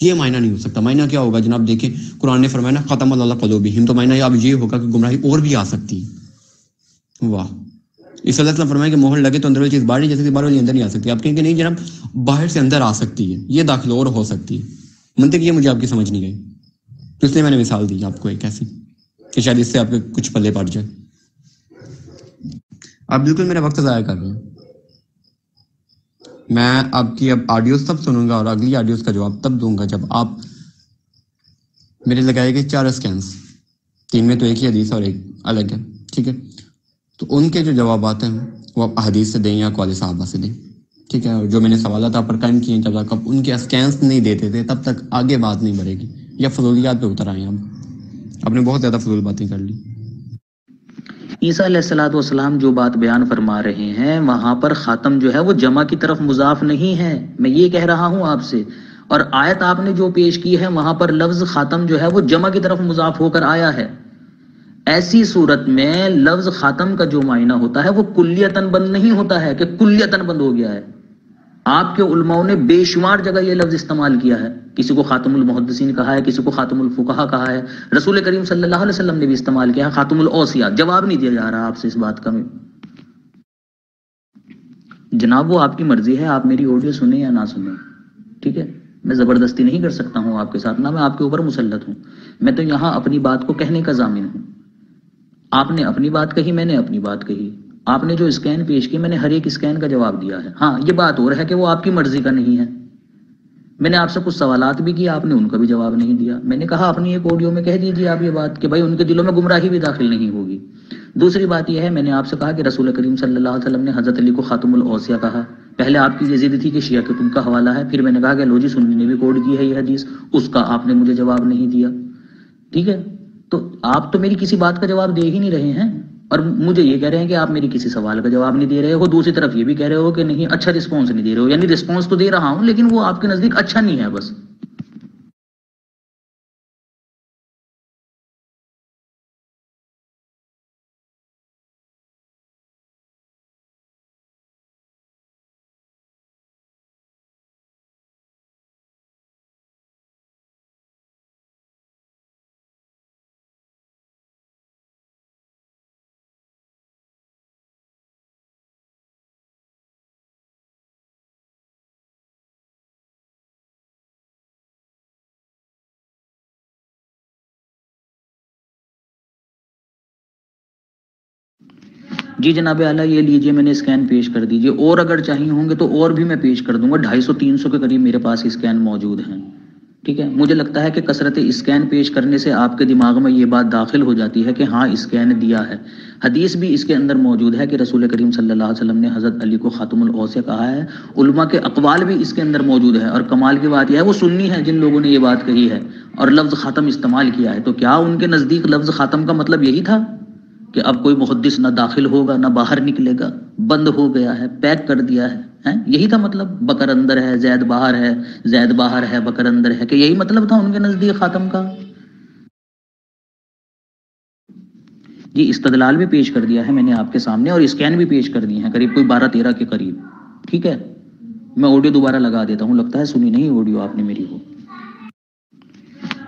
یہ معنی نہیں ہو سکتا. معنی کیا ہوگا جناب؟ دیکھیں قرآن نے فرمایا نا ختم اللہ قلوبہم، تو معنی اب یہ ہوگا کہ گمراہی اور بھی آ سکتی ہے. واہ! عیسیٰ علیہ السلام فرمایا کہ مہر لگے تو اندر والی چیز باہر نہیں جا سکتی، باہر والی اندر نہیں آ سکتی. آپ کہیں کہ نہیں جناب باہر سے اندر آ سکتی ہے، یہ داخل اور ہو سکتی ہے. منطق یہ مجھے آپ کی سمجھ نہیں گئی، تو اس لیے میں نے مثال دی آپ کو ایک ایسی کہ شاید اس سے آپ کے کچھ پلے پڑ جائے. آپ بالکل میرا وقت ضائع کر رہے ہیں. میں آپ کی اب آڈیوز تب سنوں گا اور اگلی آڈیوز کا جواب تب دوں گا جب آپ میرے لگائے گئے 4 اسکینس، 3 میں تو ایک ہی حدیث اور ایک الگ ہے، ٹھیک ہے، تو ان کے جو جوابات ہیں وہ آپ حدیث سے دیں یا اقوال صحابہ سے دیں، ٹھیک ہے. اور جو میں نے سوالات آپ پر قائم کیے ہیں جب تک ان کے اسکینس نہیں دیتے تھے تب تک آگے بات نہیں بڑھے گی. یا فضولیات پہ اتر آئے ہیں آپ نے بہت زیادہ فضول باتیں کر لی. عیسیٰ علیہ السلام جو بات بیان فرما رہے ہیں وہاں پر خاتم جو ہے وہ جمع کی طرف مضاف نہیں ہے، میں یہ کہہ رہا ہوں آپ سے. اور آیت آپ نے جو پیش کی ہے وہاں پر لفظ خاتم جو ہے وہ جمع کی طرف مضاف ہو کر آیا ہے. ایسی صورت میں لفظ خاتم کا جو معنی ہوتا ہے وہ کلیتاً بند نہیں ہوتا ہے کہ کلیتاً بند ہو گیا ہے. آپ کے علماء نے بے شمار جگہ یہ لفظ استعمال کیا ہے. کسی کو خاتم المحدثین کہا ہے، کسی کو خاتم الفقہا کہا ہے، رسول کریم صلی اللہ علیہ وسلم نے بھی استعمال کیا ہے خاتم الاوصیاء. جواب نہیں دیا جا رہا آپ سے اس بات کا. جناب وہ آپ کی مرضی ہے، آپ میری آڈیو سنیں یا نہ سنیں، ٹھیک ہے. میں زبردستی نہیں کر سکتا ہوں آپ کے ساتھ، نہ میں آپ کے اوپر مسلط ہوں. میں تو یہاں اپنی بات کو کہنے کا ضامن ہوں. آپ نے اپنی بات کہی، میں نے اپنی بات کہی. آپ نے جو اسکین پیش کی میں نے ہر ایک اسکین کا جواب دیا ہے. ہاں یہ بات اور ہے کہ وہ آپ کی مرضی کا نہیں ہے. میں نے آپ سے کچھ سوالات بھی کیا، آپ نے ان کا بھی جواب نہیں دیا. میں نے کہا اپنی ایک آڈیو میں کہہ دیجیے آپ یہ بات کہ بھائی ان کے دلوں میں گمراہی بھی داخل نہیں ہوگی. دوسری بات یہ ہے میں نے آپ سے کہا کہ رسول کریم صلی اللہ علیہ وسلم نے حضرت علی کو خاتم الاوصیاء کہا. پہلے آپ کی یہ ضد تھی کہ شیعہ کے تم کا حوالہ ہے، پھر میں نے کہا کہ لو جی سنی نے بھی کوٹ کی ہے یہ حدیث، اس کا آپ نے مجھے جواب نہیں دیا، ٹھیک ہے؟ تو آپ تو میری کسی بات کا جواب دے ہی نہیں رہے ہیں، اور مجھے یہ کہہ رہے ہیں کہ آپ میری کسی سوال کا جواب نہیں دے رہے ہو، دوسری طرف یہ بھی کہہ رہے ہو کہ نہیں اچھا رسپانس نہیں دے رہے ہو، یعنی رسپانس تو دے رہا ہوں لیکن وہ آپ کے نزدیک اچھا نہیں ہے بس۔ جی جناب اعلیٰ یہ لیجئے میں نے اسکین پیش کر دیجئے، اور اگر چاہیے ہوں گے تو اور بھی میں پیش کر دوں گا، 250-300 کے قریب میرے پاس اسکین موجود ہیں، ٹھیک ہے؟ مجھے لگتا ہے کہ کثرت اسکین پیش کرنے سے آپ کے دماغ میں یہ بات داخل ہو جاتی ہے کہ ہاں اسکین دیا ہے۔ حدیث بھی اس کے اندر موجود ہے کہ رسول کریم صلی اللہ علیہ وسلم نے حضرت علی کو خاتم الاوصیاء کہا ہے، علماء کے اقوال بھی اس کے اندر موجود ہے، اور کمال کی بات یہ ہے وہ سنی ہے جن لوگوں نے یہ بات کہی ہے اور لفظ خاتم استعمال کیا ہے، تو کیا ان کے نزدیک لفظ خاتم کا مطلب یہی تھا کہ اب کوئی محدث نہ داخل ہوگا نہ باہر نکلے گا، بند ہو گیا ہے، پیک کر دیا ہے، یہی تھا مطلب؟ بکر اندر ہے زید باہر ہے، زید باہر ہے بکر اندر ہے، کہ یہی مطلب تھا ان کے نزدیک خاتم کا؟ جی استدلال بھی پیش کر دیا ہے میں نے آپ کے سامنے، اور اسکین بھی پیش کر دی ہیں قریب کوئی 12-13 کے قریب، ٹھیک ہے؟ میں آڈیو دوبارہ لگا دیتا ہوں، لگتا ہے سنی نہیں آڈیو آپ نے میری وہ۔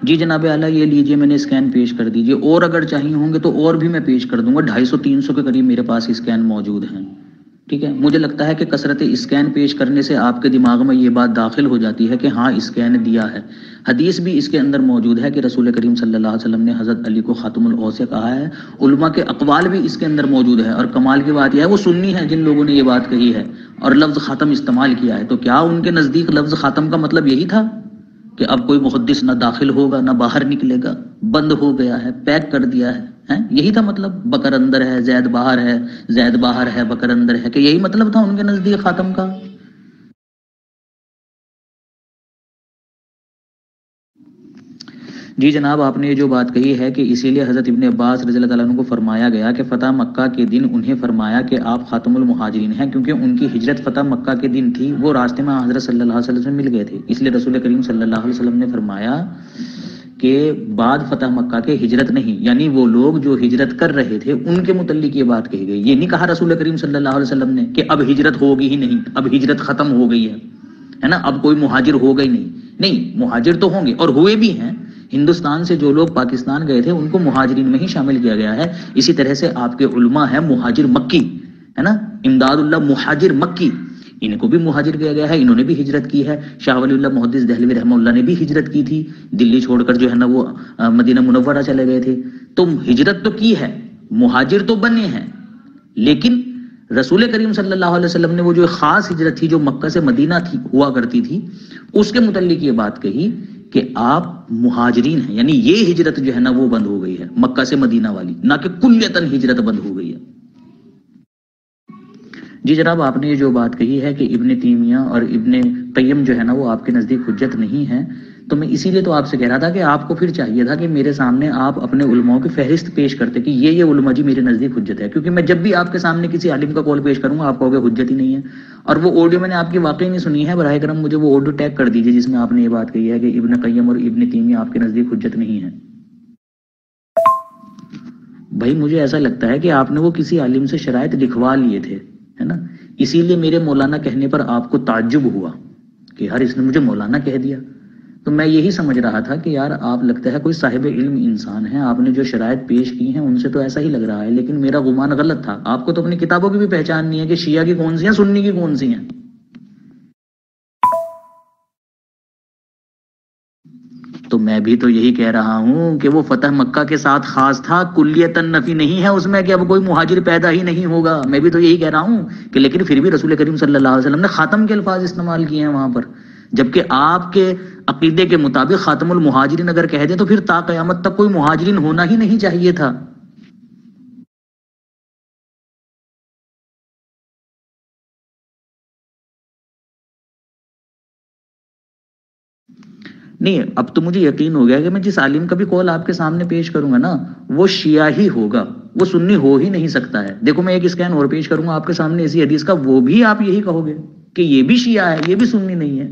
جی جناب اعلیٰ یہ لیجئے میں نے اسکین پیش کر دیجئے، اور اگر چاہیے ہوں گے تو اور بھی میں پیش کر دوں گا، 250-300 کے قریب میرے پاس اسکین موجود ہیں، ٹھیک ہے؟ مجھے لگتا ہے کہ کثرت اسکین پیش کرنے سے آپ کے دماغ میں یہ بات داخل ہو جاتی ہے کہ ہاں اسکین دیا ہے۔ حدیث بھی اس کے اندر موجود ہے کہ رسول کریم صلی اللہ علیہ وسلم نے حضرت علی کو خاتم الاوصیاء کہا ہے، علماء کے اقوال بھی اس کے اندر موجود ہے، اور کمال کی بات یہ ہے وہ سنی ہے جن لوگوں نے یہ بات کہی ہے اور لفظ خاتم استعمال کیا ہے، تو کیا ان کے نزدیک لفظ خاتم کا مطلب یہی تھا کہ اب کوئی محدث نہ داخل ہوگا نہ باہر نکلے گا، بند ہو گیا ہے، پیک کر دیا ہے، یہی تھا مطلب؟ بکر اندر ہے زید باہر ہے، زید باہر ہے بکر اندر ہے، کہ یہی مطلب تھا ان کے نزدیک خاتم کا؟ جی جناب آپ نے یہ جو بات کہی ہے کہ اسی لیے حضرت ابن عباس رضی اللہ تعالیٰ عنہ کو فرمایا گیا کہ فتح مکہ کے دن انہیں فرمایا کہ آپ خاتم المہاجرین ہیں، کیونکہ ان کی ہجرت فتح مکہ کے دن تھی، وہ راستے میں حضرت صلی اللہ علیہ وسلم سے مل گئے تھے، اس لیے رسول کریم صلی اللہ علیہ وسلم نے فرمایا کہ بعد فتح مکہ کے ہجرت نہیں، یعنی وہ لوگ جو ہجرت کر رہے تھے ان کے متعلق یہ بات کہی گئی، یہ نہیں کہا رسول کریم صلی اللہ علیہ وسلم نے کہ اب ہجرت ہوگی ہی نہیں، اب ہجرت ختم ہو گئی ہے نا، اب کوئی مہاجر ہوگا ہی نہیں، مہاجر تو ہوں گے اور ہوئے بھی ہیں، ہندوستان سے جو لوگ پاکستان گئے تھے ان کو مہاجرین میں ہی شامل کیا گیا ہے، اسی طرح سے آپ کے علماء ہیں مہاجر مکی، ہے نا، امداد اللہ مہاجر مکی، ان کو بھی مہاجر کیا گیا ہے، انہوں نے بھی ہجرت کی ہے، شاہ ولی اللہ محدث دہلوی رحمہ اللہ نے بھی ہجرت کی تھی، دلی چھوڑ کر جو ہے نا وہ مدینہ منورہ چلے گئے تھے، تو ہجرت تو کی ہے، مہاجر تو بنے ہیں، لیکن رسول کریم صلی اللہ علیہ وسلم نے وہ جو خاص ہجرت تھی جو مکہ سے مدینہ تھی ہوا کرتی تھی، اس کے متعلق یہ بات کہی کہ آپ مہاجرین ہیں، یعنی یہ ہجرت جو ہے نا وہ بند ہو گئی ہے مکہ سے مدینہ والی، نہ کہ کلیتاً ہجرت بند ہو گئی ہے۔ جی جناب آپ نے یہ جو بات کہی ہے کہ ابن تیمیہ اور ابن قیم جو ہے نا وہ آپ کے نزدیک حجت نہیں ہے، تو میں اسی لیے تو آپ سے کہہ رہا تھا کہ آپ کو پھر چاہیے تھا کہ میرے سامنے آپ اپنے علماء کی فہرست پیش کرتے کہ یہ علماء جی میرے نزدیک حجت ہے، کیونکہ میں جب بھی آپ کے سامنے کسی عالم کا قول پیش کروں گا آپ کہو گے حجت ہی نہیں ہے، اور وہ آڈیو میں نے آپ کی واقعی نہیں سنی ہے، براہ کرم مجھے وہ آڈیو ٹیگ کر دیجیے جس میں آپ نے یہ بات کہی ہے کہ ابن قیم اور ابن تیمیہ آپ کے نزدیک حجت نہیں ہے۔ بھائی مجھے ایسا لگتا ہے کہ آپ نے وہ کسی عالم سے شرائط لکھوا لیے تھے، ہے نا، اسی لیے میرے مولانا کہنے پر آپ کو تعجب ہوا کہ یار اس نے مجھے مولانا کہہ دیا، تو میں یہی سمجھ رہا تھا کہ یار آپ لگتا ہے کوئی صاحب علم انسان ہے، آپ نے جو شرائط پیش کی ہیں ان سے تو ایسا ہی لگ رہا ہے، لیکن میرا گمان غلط تھا، آپ کو تو اپنی کتابوں کی بھی پہچان نہیں ہے کہ شیعہ کی کون سی ہیں سنی کی کون سی ہیں۔ تو میں بھی تو یہی کہہ رہا ہوں کہ وہ فتح مکہ کے ساتھ خاص تھا، کلیتاً نفی نہیں ہے اس میں کہ اب کوئی مہاجر پیدا ہی نہیں ہوگا، میں بھی تو یہی کہہ رہا ہوں کہ لیکن پھر بھی رسول کریم صلی اللہ علیہ وسلم نے خاتم کے الفاظ استعمال کیے ہیں وہاں پر، جبکہ آپ کے عقیدے کے مطابق خاتم المہاجرین اگر کہہ دیں تو پھر تا قیامت تک کوئی مہاجرین ہونا ہی نہیں چاہیے تھا۔ نہیں، اب تو مجھے یقین ہو گیا کہ میں جس عالم کا بھی قول آپ کے سامنے پیش کروں گا نا وہ شیعہ ہی ہوگا، وہ سنی ہو ہی نہیں سکتا ہے۔ دیکھو میں ایک اسکین اور پیش کروں گا آپ کے سامنے اسی حدیث کا، وہ بھی آپ یہی کہو گے کہ یہ بھی شیعہ ہے، یہ بھی سنی نہیں ہے۔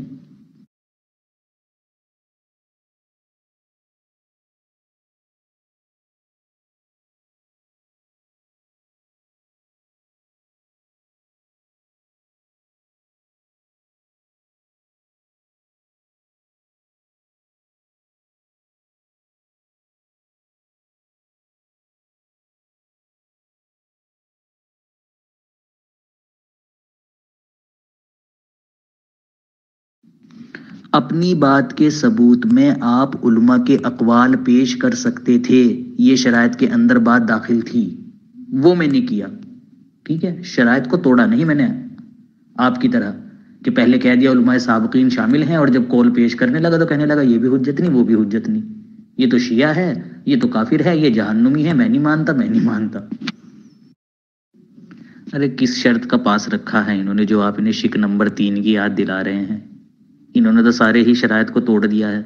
اپنی بات کے ثبوت میں آپ علماء کے اقوال پیش کر سکتے تھے، یہ شرائط کے اندر بات داخل تھی، وہ میں نے کیا، ٹھیک ہے، شرائط کو توڑا نہیں میں نے آپ کی طرح کہ پہلے کہہ دیا علماء سابقین شامل ہیں اور جب قول پیش کرنے لگا تو کہنے لگا یہ بھی حجت نہیں وہ بھی حجت نہیں، یہ تو شیعہ ہے، یہ تو کافر ہے، یہ جہنمی ہے، میں نہیں مانتا۔ ارے کس شرط کا پاس رکھا ہے انہوں نے جو آپ انہیں شک نمبر 3 کی یاد دلا رہے ہیں؟ انہوں نے تو سارے ہی شرائط کو توڑ دیا ہے۔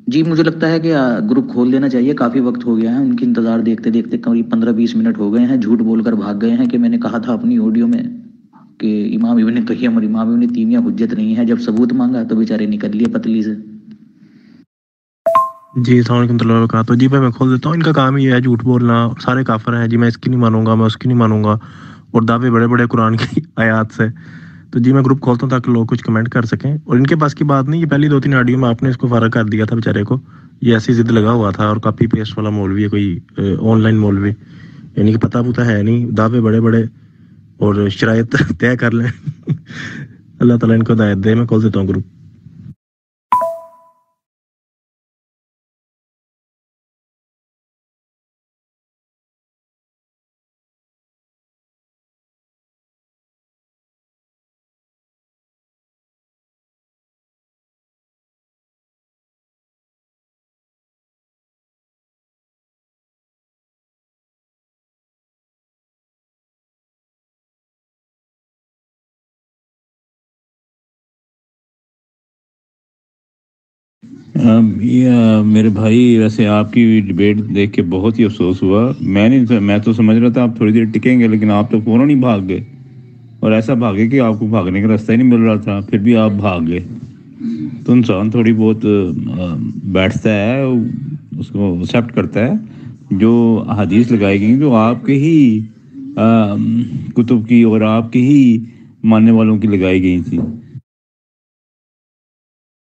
جی مجھے لگتا ہے کہ گروپ کھول دینا چاہیے، کافی وقت ہو گیا ہے، ان کی انتظار دیکھتے دیکھتے قریب 15-20 منٹ ہو گئے ہیں، جھوٹ بول کر بھاگ گئے ہیں کہ میں نے کہا تھا اپنی آڈیو میں کہ امام ابن قیم اور امام ابن تیمیہ حجت نہیں ہے، جب ثبوت مانگا تو بیچارے نکل لیے پتلی سے۔ جی السلام علیکم ورحمۃ اللہ وبرکاتہ۔ جی میں کھول دیتا ہوں، ان کا کام یہ ہے جھوٹ بولنا، سارے کافر ہیں جی، میں اس کی نہیں مانوں گا، میں اس کی نہیں مانوں گا، اور دعوے بڑے بڑے قرآن کی آیات سے۔ تو جی میں گروپ کھولتا ہوں تاکہ لوگ کچھ کمنٹ کر سکیں، اور ان کے پاس کی بات نہیں، یہ پہلی 2-3 آڈیو میں آپ نے اس کو فارغ کر دیا تھا بیچارے کو، یہ ایسی ضد لگا ہوا تھا، اور کاپی پیسٹ والا مولوی ہے کوئی آن لائن مولوی، یعنی کہ پتہ پوتا ہے نہیں، دعوے بڑے بڑے اور شرائط طے کر لیں۔ اللہ تعالیٰ ان کو ہدایت دے۔ میں کھول دیتا ہوں گروپ۔ میرے بھائی ویسے آپ کی ڈیبیٹ دیکھ کے بہت ہی افسوس ہوا، میں تو سمجھ رہا تھا آپ تھوڑی دیر ٹکیں گے، لیکن آپ تو فوراً ہی بھاگ گئے، اور ایسا بھاگے کہ آپ کو بھاگنے کا راستہ ہی نہیں مل رہا تھا، پھر بھی آپ بھاگ گئے۔ تو انسان تھوڑی بہت بیٹھتا ہے، اس کو ایکسیپٹ کرتا ہے جو احادیث لگائی گئی جو آپ کے ہی کتب کی اور آپ کے ہی ماننے والوں کی لگائی گئی تھی۔